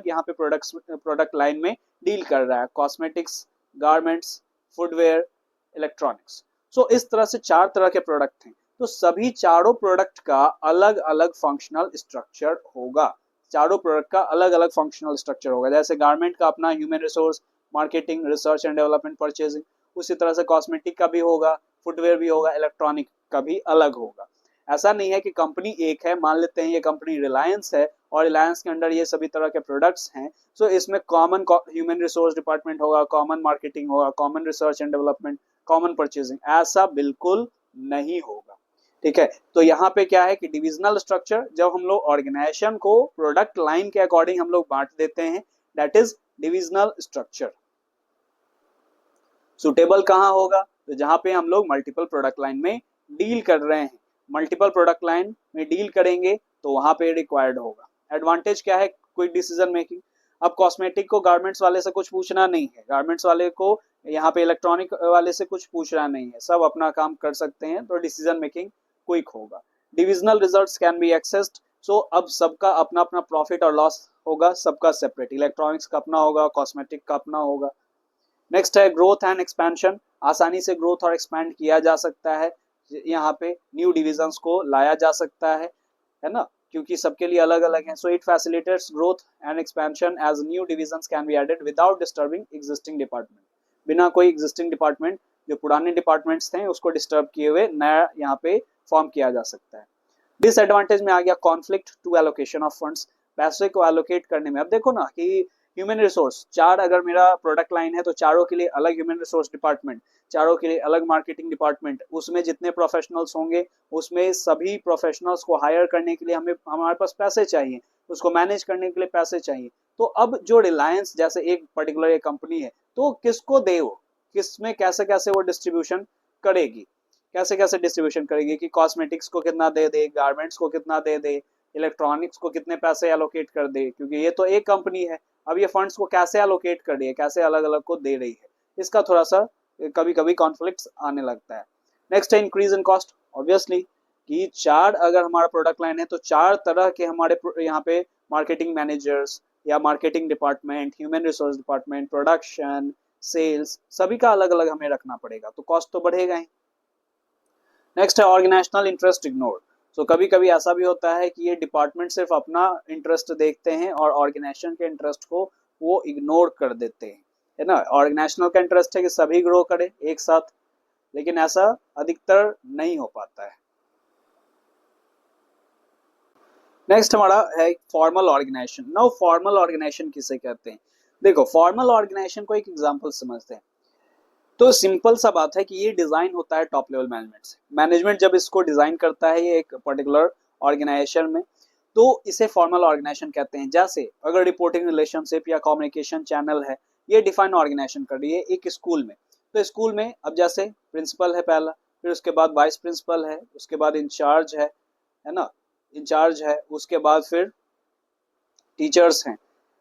यहाँ पे प्रोडक्ट लाइन में डील कर रहा है, कॉस्मेटिक्स, गारमेंट्स, फुटवेयर, इलेक्ट्रॉनिक्स। सो इस तरह से 4 तरह के प्रोडक्ट हैं, तो सभी चारों प्रोडक्ट का अलग अलग फंक्शनल स्ट्रक्चर होगा, चारों प्रोडक्ट का अलग अलग फंक्शनल स्ट्रक्चर होगा। जैसे गारमेंट का अपना human resource, marketing, research and development, purchasing, उसी तरह से कॉस्मेटिक का भी होगा, फुटवेयर भी होगा, इलेक्ट्रॉनिक का भी अलग होगा। ऐसा नहीं है कि कंपनी एक है, मान लेते हैं ये कंपनी रिलायंस है और रिलायंस के अंडर ये सभी तरह के प्रोडक्ट्स हैं, सो इसमें कॉमन ह्यूमन रिसोर्स डिपार्टमेंट होगा, कॉमन मार्केटिंग होगा, common research and development, common purchasing, ऐसा बिल्कुल नहीं होगा। ठीक है, तो यहाँ पे क्या है कि डिविजनल स्ट्रक्चर, जब हम लोग ऑर्गेनाइजेशन को प्रोडक्ट लाइन के अकॉर्डिंग हम लोग बांट देते हैं, that is divisional structure. Suitable कहाँ होगा, तो जहां पे हम लोग मल्टीपल प्रोडक्ट लाइन में डील कर रहे हैं, मल्टीपल प्रोडक्ट लाइन में डील करेंगे तो वहां पे रिक्वायर्ड होगा। एडवांटेज क्या है, क्विक डिसीजन मेकिंग। अब कॉस्मेटिक को गारमेंट्स वाले से कुछ पूछना नहीं है, गारमेंट्स वाले को यहाँ पे इलेक्ट्रॉनिक वाले से कुछ पूछना नहीं है, सब अपना काम कर सकते हैं, तो डिसीजन मेकिंग क्विक होगा। Divisional results can be assessed, so अब सबका अपना अपना प्रॉफिट और लॉस होगा, सबका सेपरेट, इलेक्ट्रॉनिक्स का अपना होगा, कॉस्मेटिक का अपना होगा। नेक्स्ट है ग्रोथ एंड एक्सपेंशन, आसानी से ग्रोथ और एक्सपैंड किया जा सकता है, यहाँ पे न्यू डिविजन्स को लाया जा सकता है ना, क्योंकि सबके लिए अलग अलग है। So it facilitates growth and expansion as new divisions can be added without disturbing existing department, बिना कोई एग्जिस्टिंग डिपार्टमेंट, जो पुराने डिपार्टमेंट्स थे उसको डिस्टर्ब किए हुए नया यहाँ पे फॉर्म किया जा सकता है। डिसएडवांटेज में आ गया conflict to allocation of funds, पैसे को एलोकेट करने में। अब देखो ना कि ह्यूमन रिसोर्स 4 अगर मेरा प्रोडक्ट लाइन है तो चारों के लिए अलग ह्यूमन रिसोर्स डिपार्टमेंट, चारों के लिए अलग मार्केटिंग डिपार्टमेंट, उसमें जितने प्रोफेशनल्स होंगे उसमें सभी प्रोफेशनल्स को हायर करने के लिए हमारे पास पैसे चाहिए, उसको मैनेज करने के लिए पैसे चाहिए। तो अब जो रिलायंस जैसे एक पर्टिकुलर एक कंपनी है, तो किसको दे, वो किसमें कैसे कैसे वो डिस्ट्रीब्यूशन करेगी, कैसे कैसे डिस्ट्रीब्यूशन करेगी कि कॉस्मेटिक्स को कितना दे दे, गारमेंट्स को कितना दे दे, इलेक्ट्रॉनिक्स को कितने पैसे एलोकेट कर दे, क्योंकि ये तो एक कंपनी है। अब ये फंड्स को कैसे एलोकेट कर रही है, कैसे अलग अलग को दे रही है, इसका थोड़ा सा कभी कभी कॉन्फ्लिक्ट्स आने लगता है। नेक्स्ट है इंक्रीज इन कॉस्ट, ऑब्वियसली कि 4 अगर हमारा प्रोडक्ट लाइन है तो 4 तरह के हमारे यहाँ पे मार्केटिंग मैनेजर्स या marketing department, human resource department, production, sales, सभी का अलग अलग हमें रखना पड़ेगा, तो कॉस्ट तो बढ़ेगा ही। नेक्स्ट है ऑर्गेनाइजेशनल इंटरेस्ट इग्नोर, सो कभी कभी ऐसा भी होता है कि ये डिपार्टमेंट सिर्फ अपना इंटरेस्ट देखते हैं और ऑर्गेनाइजेशन के इंटरेस्ट को वो इग्नोर कर देते हैं, है ना। ऑर्गेनाइजेशनल का इंटरेस्ट है कि सभी ग्रो करे एक साथ, लेकिन ऐसा अधिकतर नहीं हो पाता है। नेक्स्ट हमारा है formal organisation. Now formal organisation किसे कहते हैं, देखो फॉर्मल ऑर्गेनाइजेशन को एक एग्जांपल समझते हैं। तो सिंपल सा बात है कि ये डिजाइन होता है टॉप लेवल मैनेजमेंट से, मैनेजमेंट जब इसको डिजाइन करता है ये एक पर्टिकुलर ऑर्गेनाइजेशन में, तो इसे फॉर्मल ऑर्गेनाइजेशन कहते हैं। जैसे अगर रिपोर्टिंग रिलेशनशिप या कम्युनिकेशन चैनल है, ये डिफाइन ऑर्गेनाइजेशन कर रही है एक स्कूल में, तो स्कूल में अब जैसे प्रिंसिपल है पहला, फिर उसके बाद वाइस प्रिंसिपल है, उसके बाद इंचार्ज है ना, इंचार्ज है, उसके बाद फिर टीचर्स हैं,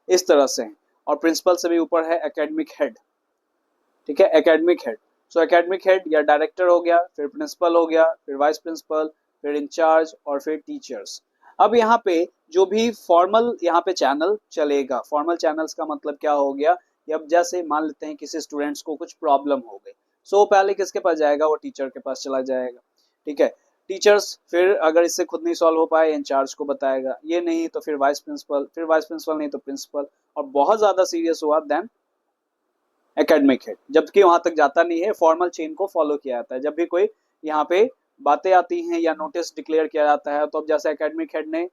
इस तरह से हैं, और प्रिंसिपल से भी ऊपर है एकेडमिक हेड, ठीक है, एकेडमिक हेड। सो एकेडमिक हेड या डायरेक्टर हो गया, फिर प्रिंसिपल हो गया, फिर वाइस प्रिंसिपल, फिर इंचार्ज और फिर टीचर्स। अब यहाँ पे जो भी फॉर्मल यहाँ पे चैनल चलेगा, फॉर्मल चैनल्स का मतलब क्या हो गया, अब जैसे मान लेते हैं किसी स्टूडेंट्स को कुछ प्रॉब्लम हो गई, सो पहले किसके पास जाएगा, वो टीचर के पास चला जाएगा, ठीक है। टीचर्स फिर अगर इससे खुद नहीं सॉल्व हो पाए इंचार्ज को बताएगा, ये नहीं तो फिर वाइस प्रिंसिपल, फिर वाइस प्रिंसिपल नहीं तो प्रिंसिपल, और बहुत ज्यादा सीरियस हुआ देन एकेडमिक हेड, जबकि वहां तक जाता नहीं है, फॉर्मल चेन को फॉलो किया जाता है। जब भी कोई यहाँ पे बातें आती हैं या नोटिस डिक्लेयर किया जाता है, तो अब जैसे एकेडमिक हेड ने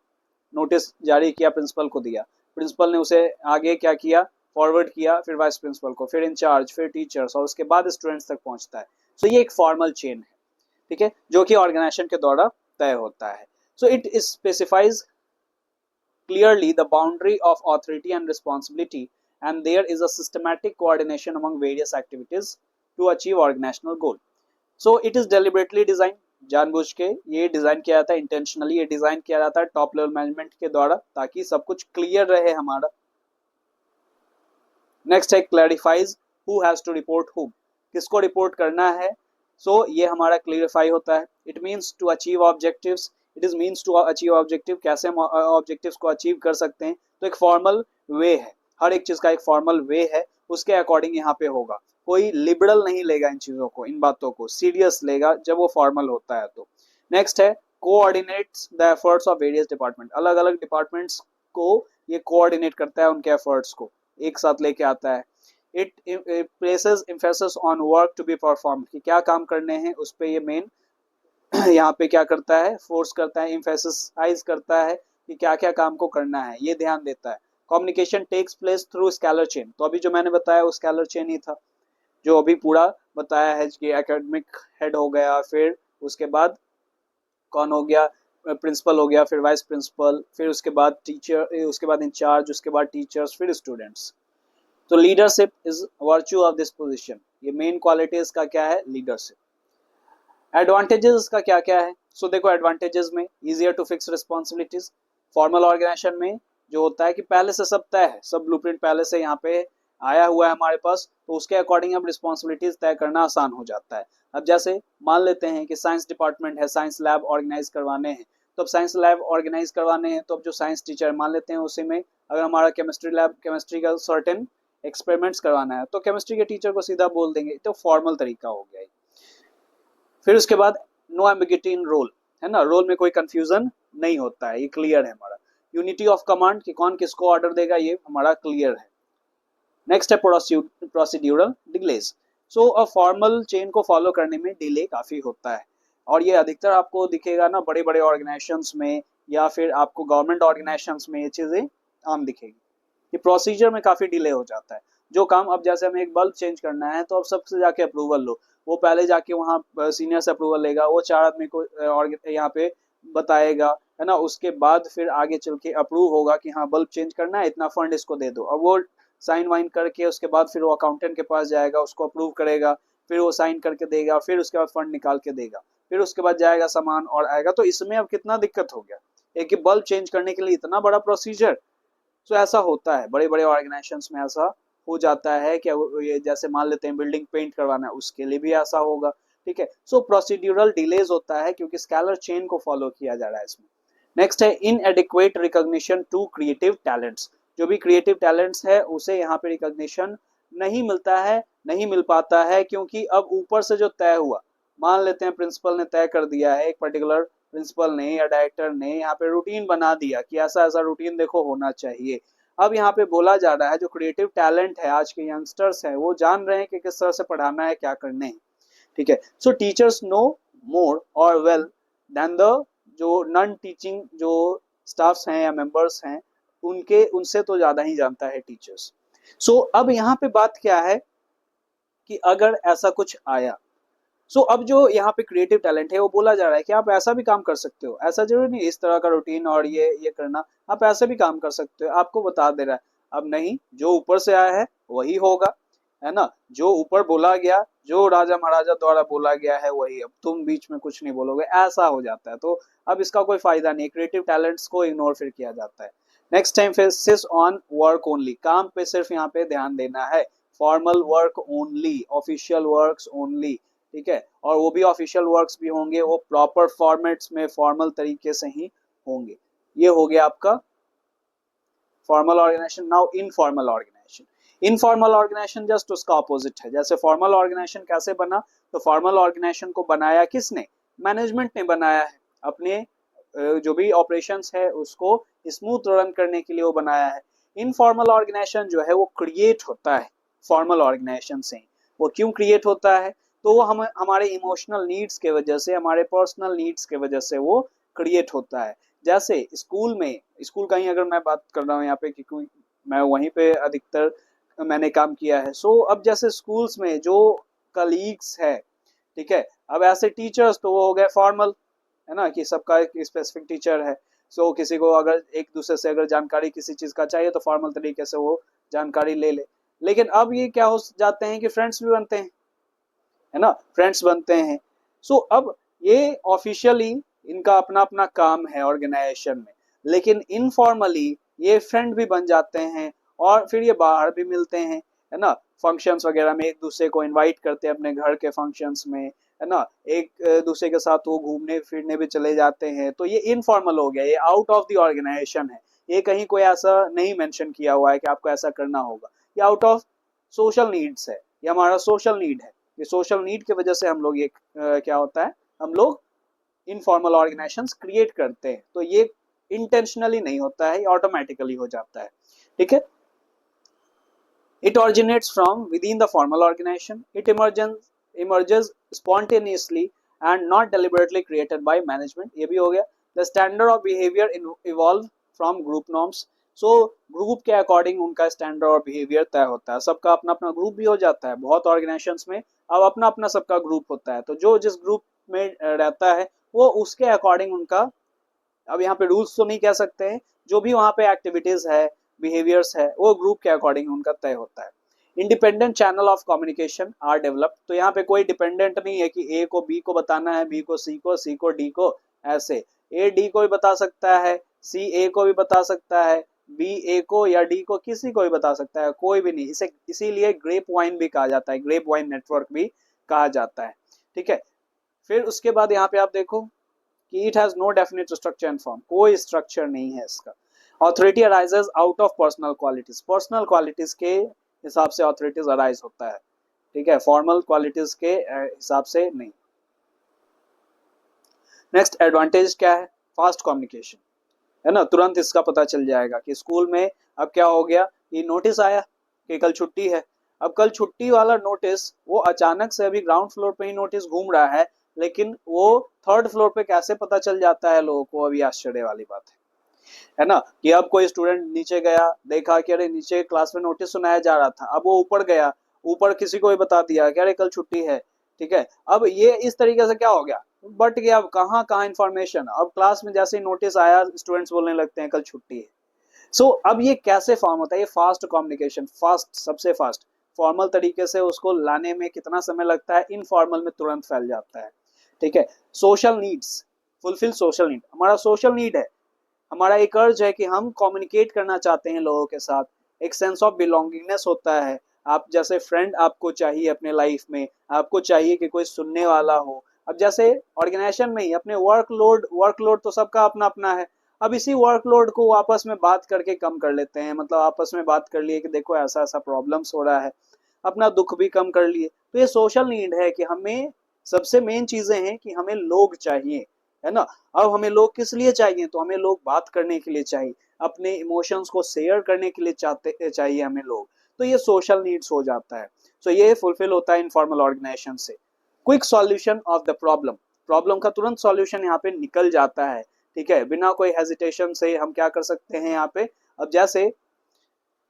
नोटिस जारी किया, प्रिंसिपल को दिया, प्रिंसिपल ने उसे आगे क्या किया, फॉरवर्ड किया, फिर वाइस प्रिंसिपल को, फिर इंचार्ज, फिर टीचर्स, और उसके बाद स्टूडेंट्स तक पहुंचता है। सो ये एक फॉर्मल चेन है, ठीक है, जो कि ऑर्गेनाइजेशन के द्वारा तय होता है। So it specifies clearly the boundary of authority and responsibility, and there is a systematic coordination among various activities to achieve organizational goal. So it is deliberately designed, जानबूझ के ये डिजाइन किया जाता है, इंटेंशनली ये डिजाइन किया जाता है टॉप लेवल मैनेजमेंट के द्वारा, ताकि सब कुछ क्लियर रहे हमारा। नेक्स्ट है clarifies who has to report whom, किसको रिपोर्ट करना है। सो ये हमारा क्लियरिफाई होता है। It means to achieve objectives, it is means to achieve objective, कैसे हम ऑब्जेक्टिव्स को अचीव कर सकते हैं। तो एक फॉर्मल वे है, हर एक चीज का एक फॉर्मल वे है, उसके अकॉर्डिंग यहाँ पे होगा। कोई लिबरल नहीं लेगा इन चीजों को, इन बातों को सीरियस लेगा जब वो फॉर्मल होता है। तो नेक्स्ट है coordinates the efforts of various department, अलग अलग डिपार्टमेंट्स को ये कोऑर्डिनेट करता है, उनके एफर्ट्स को एक साथ लेके आता है। It places emphasis on work to be perform, कि क्या काम करने हैं उस पे ये मेन यहाँ पे क्या करता है, फोर्स करता है, एम्फेसाइज करता है कि क्या क्या काम को करना है, ये ध्यान देता है। Communication takes place through scalar chain, तो अभी जो मैंने बताया वो स्केलर चेन ही था, जो अभी पूरा बताया है कि एकेडमिक हेड हो गया, फिर उसके बाद कौन हो गया, प्रिंसिपल हो गया, फिर वाइस प्रिंसिपल, फिर उसके बाद टीचर, उसके बाद इंचार्ज, उसके बाद टीचर्स, फिर स्टूडेंट्स। तो leadership is virtue of this position, ये मेन क्वालिटीज का क्या है, लीडरशिप। एडवांटेजेस का क्या क्या है। सो देखो एडवांटेजेस में easier to fix responsibilities, formal organisation में जो होता है कि पहले से सब तय है, सब ब्लूप्रिंट पहले से यहाँ पे आया हुआ है हमारे पास, तो उसके अकॉर्डिंग अब रिस्पॉन्सिबिलिटीज तय करना आसान हो जाता है। अब जैसे मान लेते हैं कि साइंस डिपार्टमेंट है, साइंस लैब ऑर्गेनाइज करवाने हैं, तो अब साइंस लैब ऑर्गेनाइज करवाने हैं, तो अब जो साइंस टीचर मान लेते हैं उसी में अगर हमारा केमिस्ट्री लैब, केमिस्ट्री का सर्टेन एक्सपेरिमेंट्स करवाना है, तो केमिस्ट्री के टीचर को सीधा बोल देंगे, तो फॉर्मल तरीका हो गया। फिर उसके बाद नो एम्बिग्यूटी इन रोल, है ना, रोल में कोई कंफ्यूजन नहीं होता है, ये क्लियर है हमारा। यूनिटी ऑफ कमांड कि कौन किसको ऑर्डर देगा, ये हमारा क्लियर है। नेक्स्ट है procedural delays. So a formal chain को फॉलो करने में डिले काफी होता है, और ये अधिकतर आपको दिखेगा ना बड़े बड़े ऑर्गेनाइजेशंस में, या फिर आपको गवर्नमेंट ऑर्गेनाइजेशंस में ये चीजें आम दिखेगी कि प्रोसीजर में काफी डिले हो जाता है। जो काम, अब जैसे हमें एक बल्ब चेंज करना है, तो अब सबसे जाके अप्रूवल लो, वो पहले जाके वहाँ सीनियर से अप्रूवल लेगा, वो 4 आदमी को यहाँ पे बताएगा, है ना, उसके बाद फिर आगे चल के अप्रूव होगा कि हाँ बल्ब चेंज करना है, इतना फंड इसको दे दो। अब वो साइन वाइन करके उसके बाद फिर वो अकाउंटेंट के पास जाएगा, उसको अप्रूव करेगा, फिर वो साइन करके देगा, फिर उसके बाद फंड निकाल के देगा, फिर उसके बाद जाएगा सामान और आएगा। तो इसमें अब कितना दिक्कत हो गया, एक बल्ब चेंज करने के लिए इतना बड़ा प्रोसीजर। तो ऐसा होता है बड़े बड़े ऑर्गेनाइजेशंस में, ऐसा हो जाता है कि ये जैसे मान लेते हैं बिल्डिंग पेंट करवाना है, उसके लिए भी ऐसा होगा, ठीक है। सो प्रोसीड्यूरल डिलेज होता है क्योंकि स्केलर चेन को फॉलो किया जा रहा है इसमें। नेक्स्ट है inadequate recognition to creative talents, जो भी क्रिएटिव टैलेंट्स है उसे यहाँ पे रिकॉग्निशन नहीं मिलता है, नहीं मिल पाता है, क्योंकि अब ऊपर से जो तय हुआ, मान लेते हैं प्रिंसिपल ने तय कर दिया है, एक पर्टिकुलर प्रिंसिपल ने या डायरेक्टर ने यहाँ पे रूटीन बना दिया कि ऐसा ऐसा रूटीन देखो होना चाहिए। अब यहाँ पे बोला जा रहा है जो क्रिएटिव टैलेंट है, आज के यंगस्टर्स हैं, वो जान रहे हैं कि किस तरह से पढ़ाना है, क्या करने हैं, ठीक है। सो टीचर्स नो मोर और वेल देन द जो नॉन टीचिंग जो स्टाफ्स हैं या मेंबर्स हैं, उनसे तो ज्यादा ही जानता है टीचर्स। सो अब यहाँ पे बात क्या है कि अगर ऐसा कुछ आया, सो अब जो यहाँ पे क्रिएटिव टैलेंट है वो बोला जा रहा है कि आप ऐसा भी काम कर सकते हो, ऐसा जरूरी नहीं इस तरह का रूटीन और ये करना, आप ऐसे भी काम कर सकते हो, आपको बता दे रहा है। अब नहीं, जो ऊपर से आया है वही होगा, है ना, जो ऊपर बोला गया, जो राजा महाराजा द्वारा बोला गया है वही, अब तुम बीच में कुछ नहीं बोलोगे, ऐसा हो जाता है। तो अब इसका कोई फायदा नहीं, क्रिएटिव टैलेंट्स को इग्नोर फिर किया जाता है। Next time emphasis on work only, काम पे सिर्फ यहाँ पे ध्यान देना है, formal work only, official works only, ठीक है। और वो भी ऑफिशियल वर्क्स भी होंगे, वो प्रॉपर फॉर्मेट्स में फॉर्मल तरीके से ही होंगे। ये हो गया आपका formal organisation. Now informal organisation, informal organisation just उसका ऑपोजिट है। जैसे फॉर्मल ऑर्गेनाइजेशन कैसे बना, तो फॉर्मल ऑर्गेनाइजेशन को बनाया किसने, मैनेजमेंट ने बनाया है, अपने जो भी ऑपरेशंस है उसको स्मूथ रन करने के लिए वो बनाया है। इनफॉर्मल ऑर्गेनाइजेशन जो है वो क्रिएट होता है फॉर्मल ऑर्गेनाइजेशन से। वो क्यों क्रिएट होता है, तो वो हमारे इमोशनल नीड्स के वजह से, हमारे पर्सनल नीड्स के वजह से वो क्रिएट होता है। जैसे स्कूल में, स्कूल का ही अगर मैं बात कर रहा हूँ यहाँ पे, क्योंकि मैं वहीं पे अधिकतर मैंने काम किया है। सो अब जैसे स्कूल्स में जो कलीग्स है, ठीक है, अब ऐसे टीचर्स तो वो हो गए फॉर्मल, है ना, कि सबका एक स्पेसिफिक टीचर है। सो किसी को अगर एक दूसरे से अगर जानकारी किसी चीज का चाहिए तो फॉर्मल तरीके से वो जानकारी ले ले। लेकिन अब ये क्या हो जाते हैं कि फ्रेंड्स भी बनते हैं, है ना, फ्रेंड्स बनते हैं। सो अब ये ऑफिशियली इनका अपना अपना काम है ऑर्गेनाइजेशन में, लेकिन इनफॉर्मली ये फ्रेंड भी बन जाते हैं और फिर ये बाहर भी मिलते हैं, है ना, फंक्शंस वगैरह में एक दूसरे को इनवाइट करते हैं अपने घर के फंक्शंस में, है ना, एक दूसरे के साथ वो घूमने फिरने भी चले जाते हैं। तो ये इनफॉर्मल हो गया, ये आउट ऑफ द ऑर्गेनाइजेशन है। ये कहीं कोई ऐसा नहीं मेंशन किया हुआ है कि आपको ऐसा करना होगा, ये आउट ऑफ सोशल नीड्स है, ये हमारा सोशल नीड है। ये सोशल नीड की वजह से हम लोग ये क्या होता है, हम लोग इनफॉर्मल ऑर्गेनाइजेशंस क्रिएट करते हैं। तो ये इंटेंशनली नहीं होता है, ये ऑटोमेटिकली हो जाता है, ठीक है। It originates from within the formal organization. It emerges spontaneously and not deliberately created by management. ये भी हो गया। The standard of behavior evolve from group norms. So group के अकॉर्डिंग उनका स्टैंडर्ड और बिहेवियर तय होता है। सबका अपना अपना ग्रुप भी हो जाता है, बहुत ऑर्गेनाइजेशंस में अब अपना अपना सबका ग्रुप होता है। तो जो जिस ग्रुप में रहता है वो उसके अकॉर्डिंग उनका, अब यहाँ पे रूल्स तो नहीं कह सकते हैं, जो भी वहाँ पे एक्टिविटीज है, बिहेवियर्स है, वो ग्रुप के अकॉर्डिंग उनका तय होता है। Independent channel of communication are develop. तो यहाँ पे कोई डिपेंडेंट नहीं है कि ए को बी को बताना है, बी को सी को डी को, ऐसे ए डी को भी बता सकता है, सी ए को भी बता सकता है, बी ए को या डी को, किसी को भी बता सकता है, कोई भी नहीं। इसे इसीलिए ग्रेप वाइन भी कहा जाता है, ग्रेप वाइन नेटवर्क भी कहा जाता है, ठीक है। फिर उसके बाद यहाँ पे आप देखो कि it has no definite structure and form, कोई स्ट्रक्चर नहीं है इसका। Authority arises out of personal qualities के हिसाब से ऑथोरिटीज अराइज होता है, ठीक है, फॉर्मल क्वालिटीज के हिसाब से नहीं। नेक्स्ट एडवांटेज क्या है, फास्ट कम्युनिकेशन, है ना, तुरंत इसका पता चल जाएगा कि स्कूल में अब क्या हो गया, ये नोटिस आया कि कल छुट्टी है। अब कल छुट्टी वाला नोटिस वो अचानक से अभी ग्राउंड फ्लोर पे ही नोटिस घूम रहा है, लेकिन वो थर्ड फ्लोर पे कैसे पता चल जाता है लोगों को, अभी आश्चर्य वाली बात है ना, कि अब कोई स्टूडेंट नीचे गया, देखा कि अरे नीचे क्लास में नोटिस सुनाया जा रहा था, अब वो ऊपर गया, ऊपर किसी को भी बता दिया कि अरे कल छुट्टी है, ठीक है। अब ये इस तरीके से क्या हो गया, बट गया, अब कहाँ कहाँ इन्फॉर्मेशन, अब क्लास में जैसे ही नोटिस आया स्टूडेंट्स बोलने लगते हैं कल छुट्टी है। सो अब ये कैसे फॉर्म होता है, ये फास्ट कम्युनिकेशन, फास्ट, सबसे फास्ट। फॉर्मल तरीके से उसको लाने में कितना समय लगता है, इनफॉर्मल में तुरंत फैल जाता है, ठीक है। Social needs, fulfil social need, हमारा सोशल नीड है, हमारा एक अर्ज है कि हम कम्युनिकेट करना चाहते हैं लोगों के साथ, एक सेंस ऑफ बिलोंगिंगनेस होता है। आप जैसे फ्रेंड आपको चाहिए अपने लाइफ में, आपको चाहिए कि कोई सुनने वाला हो। अब जैसे ऑर्गेनाइजेशन में ही अपने वर्कलोड तो सबका अपना अपना है, अब इसी वर्कलोड को आपस में बात करके कम कर लेते हैं, मतलब आपस में बात कर लिए कि देखो ऐसा ऐसा प्रॉब्लम्स हो रहा है, अपना दुख भी कम कर लिए। तो ये सोशल नीड है कि हमें, सबसे मेन चीजें हैं कि हमें लोग चाहिए, है ना। अब हमें लोग किस लिए चाहिए, तो हमें लोग बात करने के लिए चाहिए, अपने इमोशंस को शेयर करने के लिए चाहिए हमें लोग। तो ये सोशल नीड्स हो जाता है। सो ये फुलफिल होता है इनफॉर्मल ऑर्गेनाइजेशन से। Quick solution of the problem, problem का तुरंत सॉल्यूशन यहाँ पे निकल जाता है, ठीक है, बिना कोई हेजिटेशन से हम क्या कर सकते हैं यहाँ पे। अब जैसे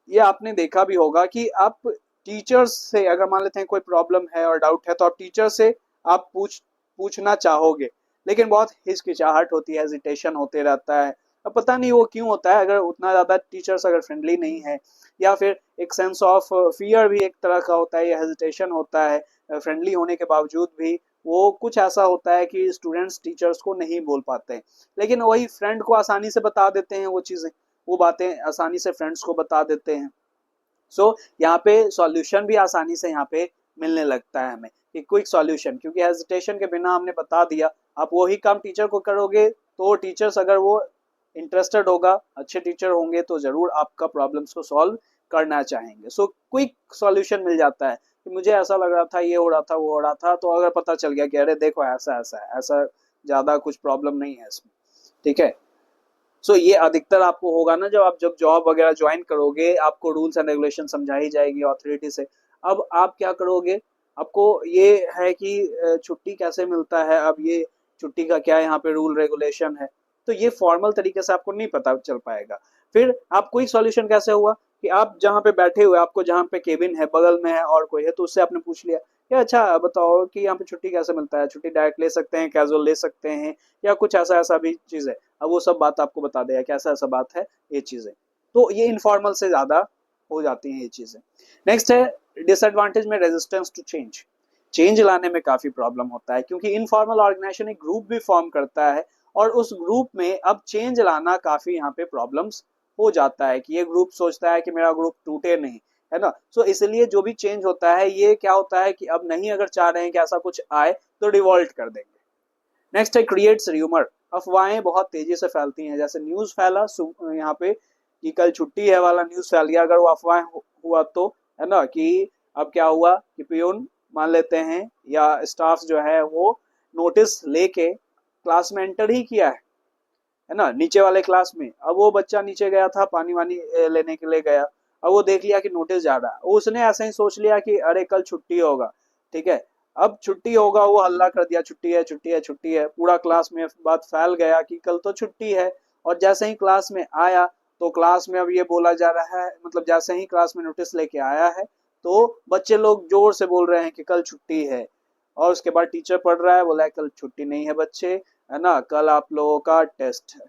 ये आपने देखा भी होगा कि आप टीचर्स से अगर मान लेते हैं कोई प्रॉब्लम है और डाउट है, तो आप टीचर से आप पूछना चाहोगे, लेकिन बहुत हिचकिचाहट होती है, हेजिटेशन होते रहता है। अब पता नहीं वो क्यों होता है, अगर उतना ज्यादा टीचर्स अगर फ्रेंडली नहीं है, या फिर एक सेंस ऑफ फियर भी एक तरह का होता है, ये हेजिटेशन होता है, फ्रेंडली होने के बावजूद भी वो कुछ ऐसा होता है कि स्टूडेंट्स टीचर्स को नहीं बोल पाते हैं, लेकिन वही फ्रेंड को आसानी से बता देते हैं वो चीजें, वो बातें आसानी से फ्रेंड्स को बता देते हैं। सो यहाँ पे सॉल्यूशन भी आसानी से यहाँ पे मिलने लगता है हमें, कि क्विक सॉल्यूशन, क्योंकि हेजिटेशन के बिना हमने बता दिया। आप वही काम टीचर को करोगे तो टीचर्स, अगर वो इंटरेस्टेड होगा, अच्छे टीचर होंगे, तो जरूर आपका प्रॉब्लम्स को सॉल्व करना चाहेंगे। सो क्विक सॉल्यूशन मिल जाता है कि मुझे ऐसा लग रहा था, ये हो रहा था, वो हो रहा था, तो अगर पता चल गया कि अरे देखो ऐसा ऐसा है, ऐसा ज्यादा कुछ प्रॉब्लम नहीं है इसमें, ठीक है। सो ये अधिकतर आपको होगा ना, जब जॉब वगैरह ज्वाइन करोगे, आपको रूल्स एंड रेगुलेशन समझाई जाएगी अथॉरिटी से। अब आप क्या करोगे, आपको ये है कि छुट्टी कैसे मिलता है, अब ये छुट्टी का क्या यहाँ पे रूल रेगुलेशन है, तो ये फॉर्मल तरीके से आपको नहीं पता चल पाएगा। फिर आप क्विक सॉल्यूशन कैसे हुआ, कि आप जहाँ पे बैठे हुए, आपको जहाँ पे केबिन है बगल में है और कोई है, तो उससे आपने पूछ लिया कि अच्छा बताओ कि यहाँ पे छुट्टी कैसे मिलता है, छुट्टी डायरेक्ट ले सकते हैं, कैजुअल ले सकते हैं, या कुछ ऐसा ऐसा भी चीज़ है। अब वो सब बात आपको बता देगा कि ऐसा ऐसा बात है, ये चीज़ें। तो ये इनफॉर्मल से ज़्यादा हो जाती हैं ये चीज़ें। नेक्स्ट है डिसएडवांटेज में रेजिस्टेंस टू चेंज। चेंज लाने में काफ़ी प्रॉब्लम होता है, क्योंकि इनफॉर्मल ऑर्गेनाइजेशन एक ग्रुप भी फॉर्म करता है, और उस ग्रुप में अब चेंज लाना काफ़ी यहाँ पे प्रॉब्लम्स हो जाता है कि ये ग्रुप सोचता है कि मेरा ग्रुप टूटे नहीं, है ना। सो इसलिए जो भी चेंज होता है ये क्या होता है कि अब नहीं अगर चाह रहे हैं कि ऐसा कुछ आए तो डिवॉल्ट कर देंगे। नेक्स्ट है क्रिएट्स र्यूमर। अफवाहें बहुत तेजी से फैलती हैं, जैसे न्यूज फैला यहाँ पे कि कल छुट्टी है वाला न्यूज फैल गया, अगर वो अफवाह हुआ तो, है ना, कि अब क्या हुआ कि पियून मान लेते हैं या स्टाफ जो है वो नोटिस लेके क्लास में एंटर ही किया है ना, नीचे वाले क्लास में। अब वो बच्चा नीचे गया था पानी वानी लेने के लिए गया, अब वो देख लिया कि नोटिस जा रहा है, उसने ऐसे ही सोच लिया कि अरे कल छुट्टी होगा, ठीक है। अब छुट्टी होगा, वो हल्ला कर दिया छुट्टी है छुट्टी है छुट्टी है, पूरा क्लास में बात फैल गया कि कल तो छुट्टी है। और जैसे ही क्लास में आया तो क्लास में अब ये बोला जा रहा है, मतलब जैसे ही क्लास में नोटिस लेके आया है तो बच्चे लोग जोर से बोल रहे हैं कि कल छुट्टी है। और उसके बाद टीचर पढ़ रहा है, बोला है कल छुट्टी नहीं है बच्चे, है ना, कल आप लोगों का टेस्ट है।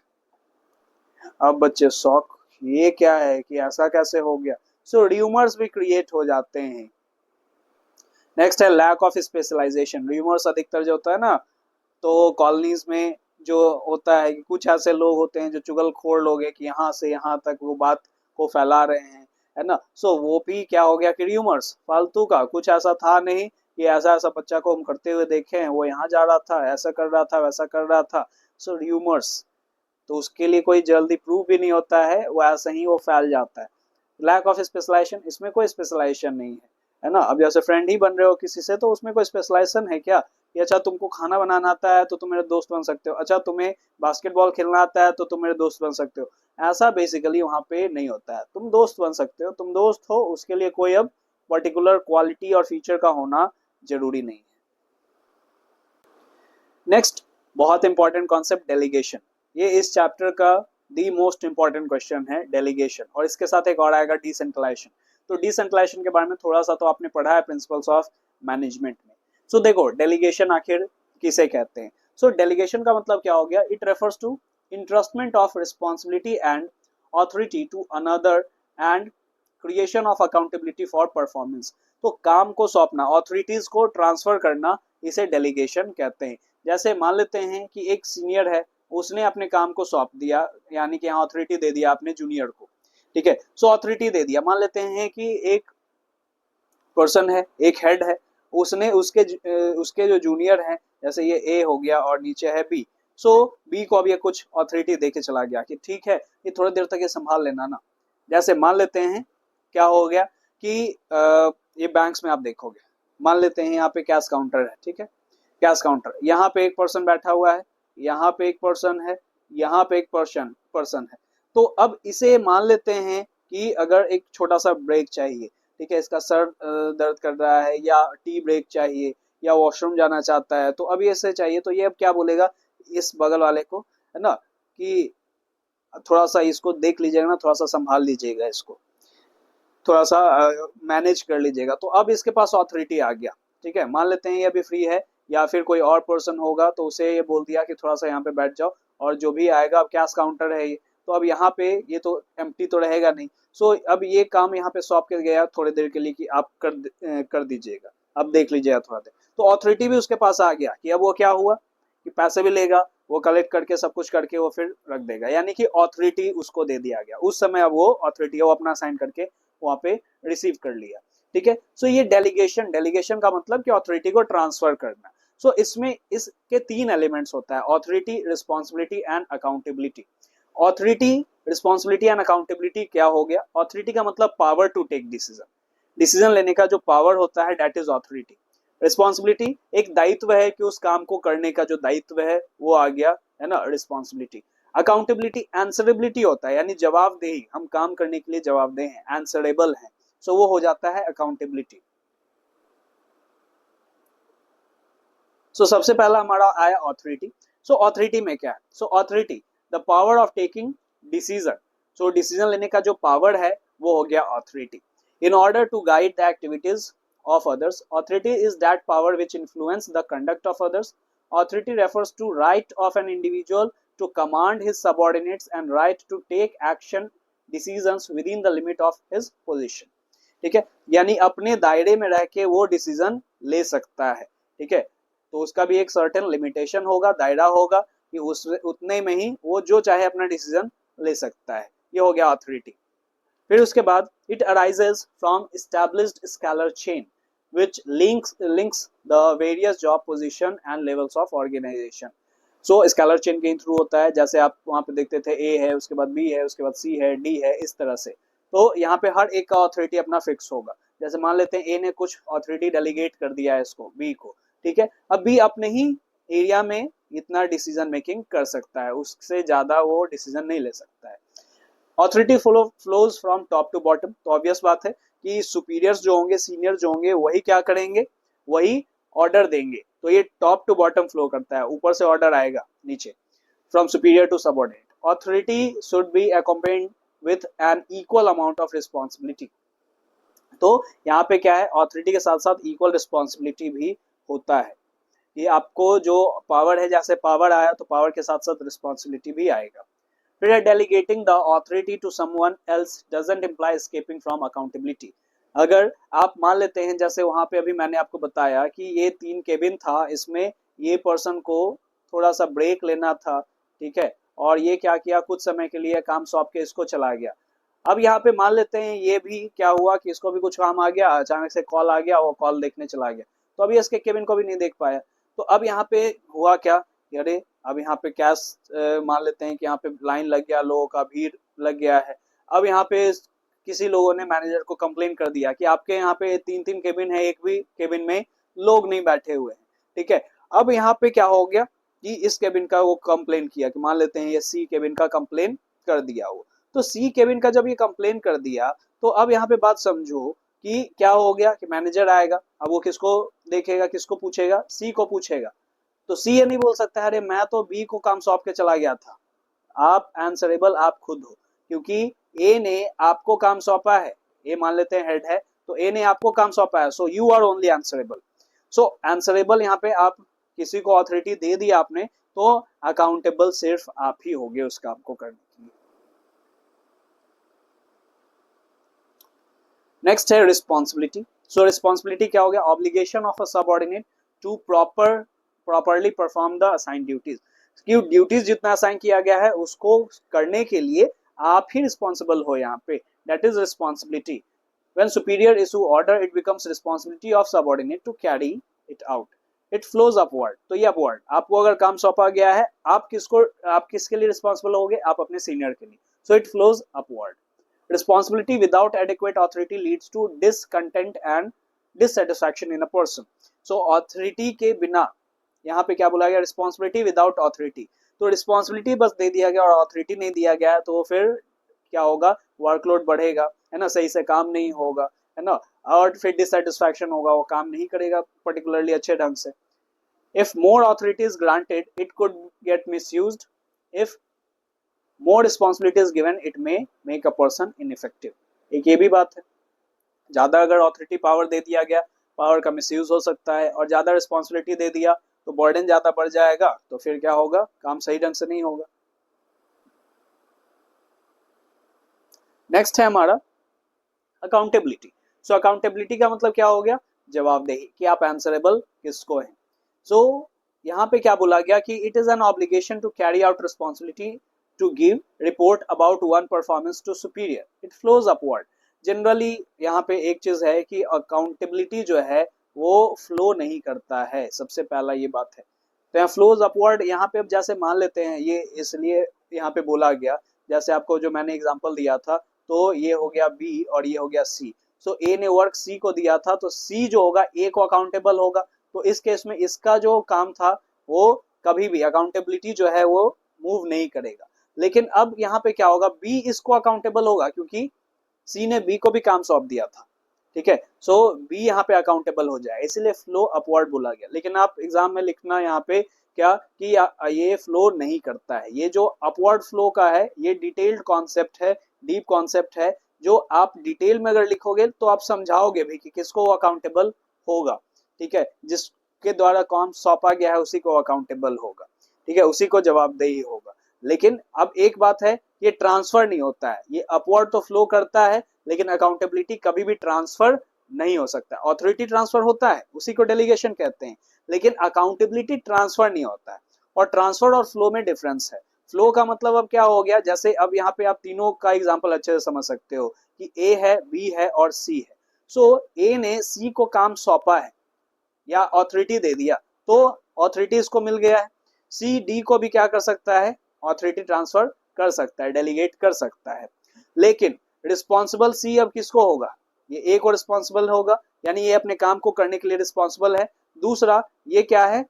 अब बच्चे शौक, ये क्या है कि ऐसा कैसे हो गया। सो र्यूमर्स भी क्रिएट हो जाते हैं। नेक्स्ट है लैक ऑफ स्पेशलाइजेशन। र्यूमर्स अधिकतर जो होता है ना, तो कॉलोनीज में जो होता है कि कुछ ऐसे लोग होते हैं जो चुगलखोर लोग हैं कि यहाँ से यहाँ तक वो बात को फैला रहे हैं, है ना। सो वो भी क्या हो गया कि र्यूमर्स फालतू का, कुछ ऐसा था नहीं कि ऐसा ऐसा बच्चा को हम करते हुए देखे हैं, वो यहाँ जा रहा था, ऐसा कर रहा था, वैसा कर रहा था। सो र्यूमर्स, तो उसके लिए कोई जल्दी प्रूफ भी नहीं होता है, वो ऐसे ही वो फैल जाता है। लैक ऑफ स्पेशलाइजेशन, इसमें कोई स्पेशलाइजेशन नहीं है ना। अब जैसे फ्रेंड ही बन रहे हो किसी से, तो उसमें कोई स्पेशलाइजेशन है क्या कि अच्छा तुमको खाना बनाना आता है तो तुम मेरे दोस्त बन सकते हो, अच्छा तुम्हें बास्केटबॉल खेलना आता है तो तुम मेरे दोस्त बन सकते हो। ऐसा बेसिकली वहां पे नहीं होता है। तुम दोस्त बन सकते हो, तुम दोस्त हो, उसके लिए कोई अब पर्टिकुलर क्वालिटी और फीचर का होना जरूरी नहीं है। नेक्स्ट बहुत इंपॉर्टेंट कॉन्सेप्ट डेलीगेशन। ये इस चैप्टर का दी मोस्ट इंपॉर्टेंट क्वेश्चन है डेलीगेशन, और इसके साथ एक और आएगा डिसेंट्रलाइजेशन। तो डिसेंट्रलाइजेशन के बारे में थोड़ा सा तो आपने पढ़ा है प्रिंसिपल्स ऑफ मैनेजमेंट में। सो देखो डेलीगेशन आखिर किसे कहते हैं। सो डेलीगेशन का मतलब क्या हो गया, it refers to entrustment of responsibility and authority to another and creation of accountability for performance. तो काम को सौंपना, ऑथोरिटीज को ट्रांसफर करना, इसे डेलीगेशन कहते हैं। जैसे मान लेते हैं कि एक सीनियर है, उसने अपने काम को सौंप दिया, यानी कि यहाँ अथॉरिटी दे दिया आपने जूनियर को, ठीक है। सो अथॉरिटी दे दिया, मान लेते हैं कि एक पर्सन है, एक हेड है, उसने उसके जो जूनियर हैं, जैसे ये ए हो गया और नीचे है बी। सो बी को अब ये कुछ अथॉरिटी दे के चला गया कि ठीक है ये थोड़ी देर तक ये संभाल लेना ना। जैसे मान लेते हैं क्या हो गया कि ये बैंक्स में आप देखोगे, मान लेते हैं यहाँ पे कैश काउंटर है, ठीक है। कैश काउंटर, यहाँ पे एक पर्सन बैठा हुआ है, यहाँ पे एक पर्सन है, यहाँ पे एक पर्सन पर्सन है। तो अब इसे मान लेते हैं कि अगर एक छोटा सा ब्रेक चाहिए, ठीक है, इसका सर दर्द कर रहा है, या टी ब्रेक चाहिए, या वॉशरूम जाना चाहता है, तो अब ये से चाहिए, तो ये अब क्या बोलेगा इस बगल वाले को, है ना, कि थोड़ा सा इसको देख लीजिएगा ना, थोड़ा सा संभाल लीजिएगा, इसको थोड़ा सा मैनेज कर लीजिएगा। तो अब इसके पास ऑथोरिटी आ गया, ठीक है। मान लेते हैं ये अभी फ्री है, या फिर कोई और पर्सन होगा तो उसे ये बोल दिया कि थोड़ा सा यहाँ पे बैठ जाओ, और जो भी आएगा, अब कैश काउंटर है ये, तो अब यहाँ पे ये तो एम्प्टी तो रहेगा नहीं। सो अब ये काम यहाँ पे सौंप के गया थोड़ी देर के लिए कि आप कर दीजिएगा, अब देख लीजिएगा थोड़ा देर। तो ऑथोरिटी भी उसके पास आ गया कि अब वो क्या हुआ कि पैसे भी लेगा, वो कलेक्ट करके सब कुछ करके वो फिर रख देगा, यानी कि ऑथोरिटी उसको दे दिया गया उस समय। अब वो ऑथोरिटी वो अपना साइन करके वहां पे रिसीव कर लिया, ठीक है। सो ये डेलीगेशन, डेलीगेशन का मतलब कि ऑथोरिटी को ट्रांसफर करना। सो इसमें इसके तीन एलिमेंट्स होता है, authority, responsibility and accountability. Authority, responsibility and accountability क्या हो गया, ऑथोरिटी का मतलब power to take decision, decision लेने का जो पावर होता है दैट इज ऑथोरिटी। रिस्पॉन्सिबिलिटी एक दायित्व है कि उस काम को करने का जो दायित्व है वो आ गया, है ना, रिस्पॉन्सिबिलिटी। अकाउंटेबिलिटी आंसरेबिलिटी होता है, यानी जवाबदेही, हम काम करने के लिए जवाबदेह हैं, आंसरेबल हैं, सो वो हो जाता है अकाउंटेबिलिटी। सो सबसे पहला हमारा आया ऑथोरिटी। सो ऑथोरिटी में क्या है, so authority the power of taking decision. So decision लेने का जो पावर है वो हो गया authority. In order to guide the activities of others, authority is that power which influence the conduct of others. Authority refers to right of an individual to command his subordinates and right to take action decisions within the limit of his position. ठीक है, यानी अपने दायरे में रह के वो decision ले सकता है। ठीक है, तो उसका भी एक सर्टेन लिमिटेशन होगा, दायरा होगा कि उस उतने में ही वो जो चाहे अपना डिसीजन ले सकता है। ये हो गया ऑथोरिटी। फिर उसके बाद it arises from established scalar chain which links the various job position and levels of organization. So scalar chain के थ्रू होता है, जैसे आप वहां पे देखते थे ए है, उसके बाद बी है, उसके बाद सी है, डी है, इस तरह से। तो यहाँ पे हर एक का ऑथोरिटी अपना फिक्स होगा। जैसे मान लेते हैं ए ने कुछ ऑथोरिटी डेलीगेट कर दिया है इसको बी को, ठीक है, अब बी अपने ही एरिया में इतना डिसीजन मेकिंग कर सकता है, उससे ज्यादा वो डिसीजन नहीं ले सकता है। Authority flows from top to bottom, तो ऑब्वियस बात है कि सुपीरियर्स जो होंगे, सीनियर जो होंगे, वही क्या करेंगे, वही ऑर्डर देंगे। तो ये टॉप टू बॉटम फ्लो करता है, ऊपर से ऑर्डर आएगा नीचे, from superior to subordinate. Authority should be accompanied with an equal amount of responsibility. तो यहाँ पे क्या है, ऑथोरिटी के साथ साथ इक्वल रिस्पॉन्सिबिलिटी भी होता है। ये आपको जो पावर है, जैसे पावर आया तो पावर के साथ साथ रिस्पॉन्सिबिलिटी भी आएगा। फिर delegating the authority to someone else doesn't imply escaping from accountability. अगर आप मान लेते हैं, जैसे वहां पे अभी मैंने आपको बताया कि ये 3 केबिन था, इसमें ये पर्सन को थोड़ा सा ब्रेक लेना था, ठीक है, और ये क्या किया, कुछ समय के लिए काम सौंप के इसको चला गया। अब यहाँ पे मान लेते हैं ये भी क्या हुआ कि इसको भी कुछ काम आ गया, अचानक से कॉल आ गया, वो कॉल देखने चला गया, तो अभी इसके केबिन को भी नहीं देख पाया। तो अब यहाँ पे हुआ क्या, अरे अब यहाँ पे कैश मान लेते हैं कि यहाँ पे लाइन लग गया, लोगों का भीड़ लग गया है। अब यहाँ पे किसी लोगों ने मैनेजर को कंप्लेन कर दिया कि आपके यहाँ पे 3-3 केबिन है, एक भी केबिन में लोग नहीं बैठे हुए हैं, ठीक है। अब यहाँ पे क्या हो गया कि इस केबिन का वो कंप्लेन किया, कि मान लेते हैं ये सी केबिन का कंप्लेन कर दिया वो, तो सी केबिन का जब ये कंप्लेन कर दिया, तो अब यहाँ पे बात समझो कि क्या हो गया कि मैनेजर आएगा, अब वो किसको देखेगा, किसको पूछेगा, सी को पूछेगा। तो सी ये नहीं बोल सकता अरे मैं तो बी को काम सौंप के चला गया था। आप आंसरेबल आप खुद हो, क्योंकि ए ने आपको काम सौंपा है, ए मान लेते हैं हेड है, तो ए ने आपको काम सौंपा है, so you are only answerable. So answerable यहाँ पे आप किसी को ऑथोरिटी दे दी आपने, तो अकाउंटेबल सिर्फ आप ही होगे उस काम को करने के लिए। नेक्स्ट है रिस्पॉन्सिबिलिटी। सो रिस्पॉन्सिबिलिटी क्या हो गया, obligation of a subordinate to properly perform the assign duties. कि ड्यूटीज जितना असाइन किया गया है उसको करने के लिए आप ही रिस्पॉन्सिबल हो, यहाँ पे that is responsibility. When superior issue order, it becomes responsibility of subordinate to carry it out. It flows upward. तो ये upward, आपको अगर काम सौंपा गया है, आप किसके लिए रिस्पॉन्सिबल होगे, आप अपने सीनियर के लिए। So it flows upward. Responsibility without adequate authority leads to discontent and dissatisfaction in a person. So authority के बिना, यहाँ पे क्या बोला गया, रिस्पॉन्सिबिलिटी विदाउट ऑथोरिटी। तो रिस्पॉन्सिबिलिटी बस दे दिया गया और ऑथोरिटी नहीं दिया गया, तो फिर क्या होगा, वर्कलोड बढ़ेगा, है ना, सही से काम नहीं होगा, है ना, और फिर डिससेटिस्फैक्शन होगा, वो काम नहीं करेगा पर्टिकुलरली अच्छे ढंग से। If more authority is granted it could get misused, if more responsibility is given it may make a person ineffective. एक ये भी बात है, ज्यादा अगर ऑथोरिटी पावर दे दिया गया, पावर का मिसयूज हो सकता है, और ज्यादा रिस्पॉन्सिबिलिटी दे दिया तो बर्डन ज्यादा बढ़ जाएगा, तो फिर क्या होगा, काम सही ढंग से नहीं होगा। नेक्स्ट है हमारा अकाउंटेबिलिटी। सो अकाउंटेबिलिटी का मतलब क्या हो गया, जवाबदेही, कि आप आंसरेबल किसको हैं। सो यहाँ पे क्या बोला गया कि it is an obligation to carry out responsibility to give report about one performance to superior, it flows upward. Generally यहाँ पे एक चीज है कि अकाउंटेबिलिटी जो है वो फ्लो नहीं करता है, सबसे पहला ये बात है। तो यहाँ फ्लोज अपवर्ड, यहाँ पे अब जैसे मान लेते हैं, ये इसलिए यहाँ पे बोला गया, जैसे आपको जो मैंने एग्जांपल दिया था, तो ये हो गया बी और ये हो गया सी। सो ए ने वर्क सी को दिया था, तो सी जो होगा ए को अकाउंटेबल होगा, तो इस केस में इसका जो काम था वो कभी भी अकाउंटेबिलिटी जो है वो मूव नहीं करेगा। लेकिन अब यहाँ पे क्या होगा, बी इसको अकाउंटेबल होगा, क्योंकि सी ने बी को भी काम सौंप दिया था, ठीक है। सो बी यहाँ पे अकाउंटेबल हो जाए, इसीलिए फ्लो अपवर्ड बोला गया। लेकिन आप एग्जाम में लिखना यहाँ पे क्या कि ये फ्लो नहीं करता है। ये जो अपवर्ड फ्लो का है ये डिटेल्ड कॉन्सेप्ट है, डीप कॉन्सेप्ट है, जो आप डिटेल में अगर लिखोगे तो आप समझाओगे भी कि किसको वो अकाउंटेबल होगा, ठीक है, जिसके द्वारा काम सौंपा गया है उसी को अकाउंटेबल होगा, ठीक है, उसी को जवाबदेही होगा। लेकिन अब एक बात है, ये ट्रांसफर नहीं होता है, ये अपवर्ड तो फ्लो करता है लेकिन अकाउंटेबिलिटी कभी भी ट्रांसफर नहीं हो सकता। ऑथोरिटी ट्रांसफर होता है, उसी को डेलीगेशन कहते हैं, लेकिन अकाउंटेबिलिटी ट्रांसफर नहीं होता है। और ट्रांसफर और फ्लो में डिफरेंस है। फ्लो का मतलब अब क्या हो गया, जैसे अब यहाँ पे आप तीनों का एग्जांपल अच्छे से समझ सकते हो कि ए है, बी है और सी है। सो ए ने सी को काम सौंपा है या ऑथोरिटी दे दिया, तो ऑथोरिटी इसको मिल गया है। सी डी को भी क्या कर सकता है, ऑथोरिटी ट्रांसफर कर सकता है, डेलीगेट कर सकता है। लेकिन रिस्पॉन्सिबल सी अब किसको होगा, ये ए को रिस्पॉन्सिबल होगा, यानी ये अपने काम को करने के लिए रिस्पॉन्सिबल है। दूसरा ये क्या है,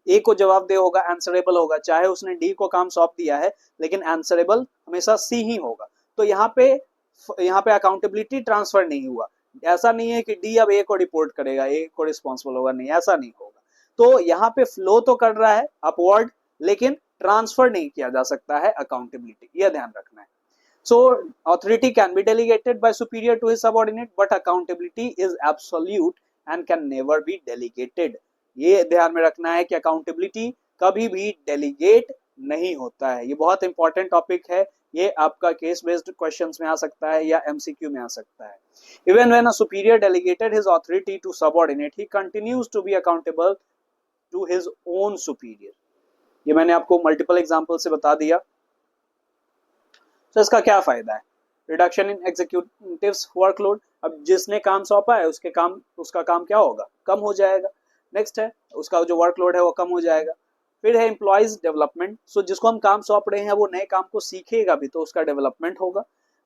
ए को जवाबदेह होगा, आंसरेबल होगा, चाहे उसने डी को काम सौंप दिया है लेकिन आंसरेबल हमेशा सी ही होगा। तो यहाँ पे अकाउंटेबिलिटी ट्रांसफर नहीं हुआ। ऐसा नहीं है कि डी अब ए को रिपोर्ट करेगा, ए को रिस्पॉन्सिबल होगा, नहीं, ऐसा नहीं होगा। तो यहाँ पे फ्लो तो कर रहा है अपवर्ड, लेकिन ट्रांसफर नहीं किया जा सकता है अकाउंटेबिलिटी, यह ध्यान रखना है। So authority can be delegated by superior to his subordinate, but accountability is absolute and can never be delegated. ये ध्यान में रखना है कि अकाउंटेबिलिटी कभी भी डेलीगेट नहीं होता है। ये बहुत इंपॉर्टेंट टॉपिक है, ये आपका केस बेस्ड क्वेश्चंस में आ सकता है या एमसीक्यू में आ सकता है। Even when a superior delegated his authority to subordinate, he continues to be accountable to his own superior. ये मैंने आपको मल्टीपल एग्जांपल से बता दिया। तो इसका क्या फायदा है, रिडक्शन इन एग्जीक्यूटिव्स वर्कलोड। अब जिसने काम सौंपा है उसका काम क्या होगा, कम हो जाएगा। नेक्स्ट है उसका जो वर्कलोड है वो कम हो जाएगा। फिर है एम्प्लॉयज डेवलपमेंट। सो जिसको हम काम सौंप रहे हैं वो नए काम को सीखेगा भी, तो उसका डेवलपमेंट होगा।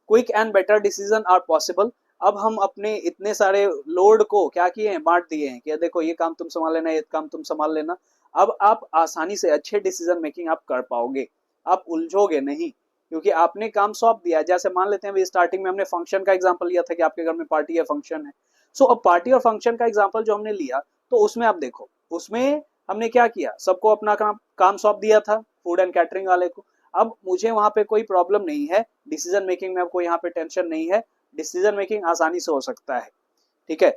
Quick and better decision are possible. अब हम अपने इतने सारे लोड को क्या किए हैं, बांट दिए हैं कि देखो ये काम तुम संभाल लेना, ये काम तुम संभाल लेना। अब आप आसानी से अच्छे डिसीजन मेकिंग आप कर पाओगे, आप उलझोगे नहीं, क्योंकि आपने काम सौंप दिया। जैसे मान लेते हैं स्टार्टिंग में हमने फंक्शन का एग्जांपल लिया था कि आपके घर में पार्टी या फंक्शन है। सो अब पार्टी और फंक्शन का एग्जांपल जो हमने लिया, तो उसमें आप देखो, उसमें हमने क्या किया, सबको अपना काम सौंप दिया था, फूड एंड कैटरिंग वाले को। अब मुझे वहां पे कोई प्रॉब्लम नहीं है, डिसीजन मेकिंग में कोई यहाँ पे टेंशन नहीं है, डिसीजन मेकिंग आसानी से हो सकता है, ठीक है,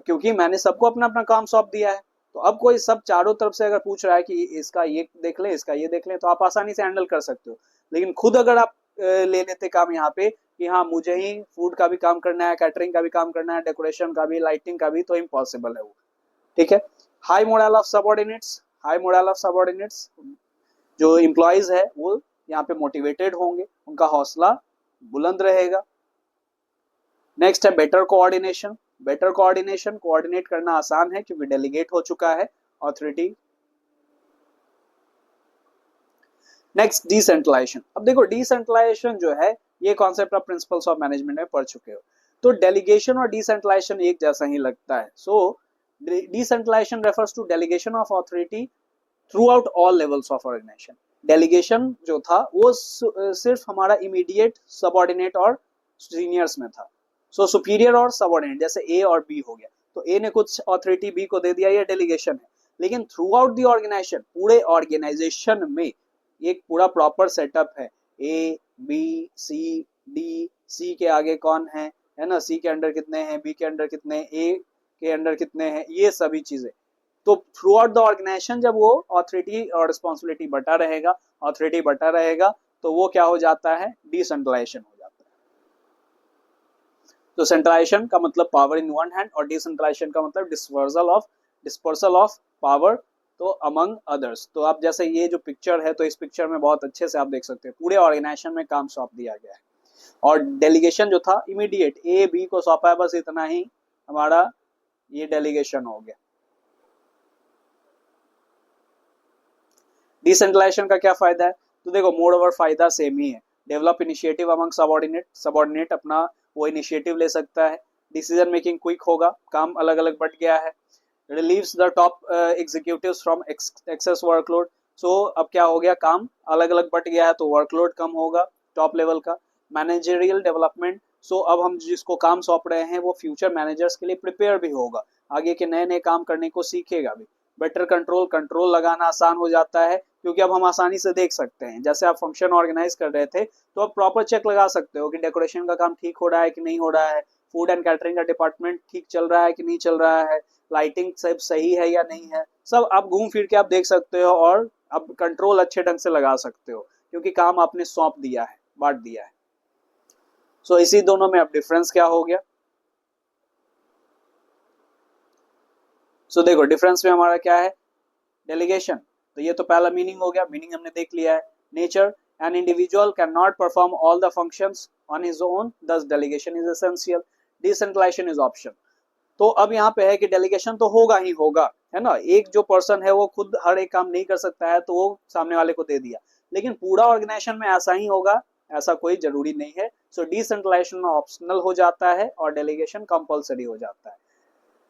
क्योंकि मैंने सबको अपना अपना काम सौंप दिया है। तो अब कोई सब चारों तरफ से अगर पूछ रहा है कि इसका ये देख लें, इसका ये देख लें, तो आप आसानी से हैंडल कर सकते हो। लेकिन खुद अगर आप ले लेते काम यहाँ पे कि हाँ मुझे ही फूड का भी काम करना है, कैटरिंग का भी काम करना है, डेकोरेशन का भी, लाइटिंग का भी, तो इम्पॉसिबल है वो, ठीक है। High moral of subordinates. High moral of subordinates, जो एम्प्लॉयज है वो यहाँ पे मोटिवेटेड होंगे, उनका हौसला बुलंद रहेगा। नेक्स्ट है better coordination. Better coordination, coordinate करना आसान है क्योंकि डेलीगेट हो चुका है ऑथोरिटी। Next decentralisation. अब देखो डिसेंट्रलाइजेशन जो है, ये कॉन्सेप्ट आप प्रिंसिपल्स ऑफ मैनेजमेंट में पढ़ चुके हो, तो डेलीगेशन और डिसेंट्रलाइजेशन एक जैसा ही लगता है। So decentralisation refers to delegation of authority throughout all levels of organisation. Delegation जो था वो सिर्फ हमारा इमीडिएट सबऑर्डिनेट और सीनियर्स में था। सो सुपीरियर और सबऑर्डिनेट, जैसे ए और बी हो गया, तो ए ने कुछ ऑथोरिटी बी को दे दिया, ये डेलीगेशन है। लेकिन थ्रू आउट द ऑर्गेनाइजेशन, पूरे ऑर्गेनाइजेशन में एक पूरा प्रॉपर सेटअप है, ए बी सी डी, सी के आगे कौन है ना, सी के अंडर कितने हैं, बी के अंडर कितने हैं, ए के अंडर कितने हैं, ये सभी चीजें। तो थ्रू आउट द ऑर्गेनाइजेशन जब वो ऑथोरिटी और रिस्पॉन्सिबिलिटी बटा रहेगा, ऑथोरिटी बटा रहेगा, तो वो क्या हो जाता है, डिसेंट्रलाइजेशन हो जाता है। तो सेंट्रलाइजेशन का मतलब पावर इन वन हैंड और डिसेंट्रलाइजेशन का मतलब डिस्पर्सल ऑफ पावर, तो अमंग अदर्स। तो आप जैसे ये जो पिक्चर है, तो इस पिक्चर में बहुत अच्छे से आप देख सकते हैं पूरे ऑर्गेनाइजेशन में काम सौंप दिया गया है। और डेलीगेशन जो था इमीडिएट ए बी को सौंपा है, बस इतना ही हमारा ये डेलीगेशन हो गया। डिसेंट्रलाइजेशन का क्या फायदा है, तो देखो मोर ओवर फायदा सेम ही है। Develop initiative among subordinate, subordinate अपना वो इनिशिएटिव ले सकता है। डिसीजन मेकिंग क्विक होगा, काम अलग अलग बट गया है। Relieves the top executives from excess workload. So अब क्या हो गया, काम अलग अलग बट गया है तो वर्कलोड कम होगा टॉप लेवल का। मैनेजरियल डेवलपमेंट, सो अब हम जिसको काम सौंप रहे हैं वो फ्यूचर मैनेजर्स के लिए प्रिपेयर भी होगा, आगे के नए नए काम करने को सीखेगा भी। बेटर कंट्रोल लगाना आसान हो जाता है, क्योंकि अब हम आसानी से देख सकते हैं। जैसे आप फंक्शन ऑर्गेनाइज कर रहे थे तो आप प्रॉपर चेक लगा सकते हो कि डेकोरेशन का काम ठीक हो रहा है कि नहीं हो रहा है, फूड एंड कैटरिंग का डिपार्टमेंट ठीक चल रहा है कि नहीं चल रहा है, लाइटिंग सब सही है या नहीं है, सब आप घूम फिर के आप देख सकते हो और अब कंट्रोल अच्छे ढंग से लगा सकते हो, क्योंकि काम आपने सौंप दिया है, बांट दिया है। सो इसी दोनों में अब डिफरेंस क्या हो गया। सो देखो डिफरेंस में हमारा क्या है, डेलीगेशन, तो ये तो पहला मीनिंग हो गया, मीनिंग हमने देख लिया है। Nature, an individual cannot perform all the functions on his own, thus delegation is essential, decentralisation is optional. तो अब यहाँ पे है कि डेलीगेशन तो होगा ही होगा, है ना, एक जो पर्सन है वो खुद हर एक काम नहीं कर सकता है तो वो सामने वाले को दे दिया, लेकिन पूरा ऑर्गेनाइजेशन में ऐसा ही होगा, ऐसा कोई जरूरी नहीं है। सो डिसेंट्रलाइजेशन ऑप्शनल हो जाता है और डेलीगेशन कंपलसरी हो जाता है।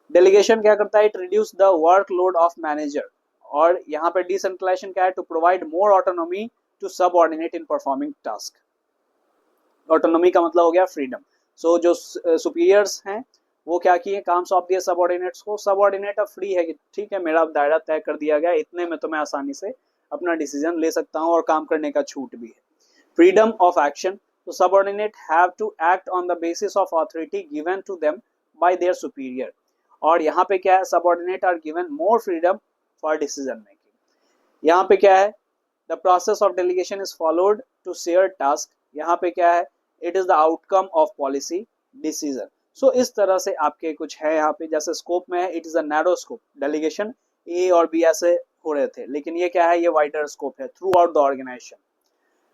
डेलीगेशन क्या करता है, it reduce the workload of manager, और यहाँ पे डिसेंट्रलाइजेशन क्या है, to provide more autonomy to subordinate in performing task. Autonomy का मतलब हो गया फ्रीडम। सो जो सुपीरियर्स हैं वो क्या किए, काम सौंप दिए सबऑर्डिनेट्स को, सबऑर्डिनेट अब फ्री है कि ठीक है मेरा दायरा तय कर दिया गया, इतने में तो मैं आसानी से अपना डिसीजन ले सकता हूँ और काम करने का छूट भी है। फ्रीडम ऑफ एक्शन, तो subordinate have to act on the basis of authority given to them by their superior, और यहाँ पे क्या है, subordinate are given more freedom for decision making. यहाँ पे क्या है, the process of delegation is followed to share task, यहाँ पे क्या है, it is the outcome of policy decision. So इस तरह से आपके कुछ है यहाँ पे, जैसे स्कोप में है, it is a narrow scope, delegation A और बी ऐसे हो रहे थे, लेकिन ये क्या है, ये वाइडर स्कोप है थ्रू आउट द ऑर्गेनाइजेशन।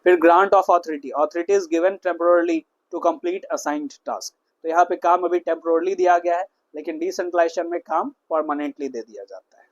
फिर grant of authority, authority is given temporarily to complete assigned task, तो यहाँ पे काम अभी टेम्पोरली दिया गया है, लेकिन डिसेंट्रलाइजेशन में काम परमानेंटली दे दिया जाता है।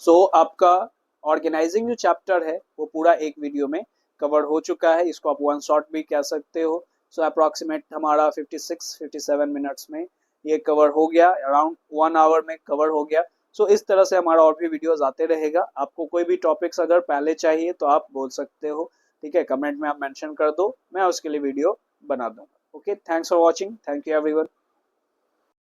सो आपका ऑर्गेनाइजिंग जो चैप्टर है वो पूरा एक वीडियो में कवर हो चुका है, इसको आप वन शॉट भी कह सकते हो। सो अप्रॉक्सीमेट हमारा 56-57 मिनट्स में ये कवर हो गया, अराउंड 1 आवर में कवर हो गया। सो इस तरह से हमारा और भी वीडियोस आते रहेगा। आपको कोई भी टॉपिक्स अगर पहले चाहिए तो आप बोल सकते हो, ठीक है, कमेंट में आप मेंशन कर दो, मैं उसके लिए वीडियो बना दूंगा। Okay, thanks for watching, thank you everyone.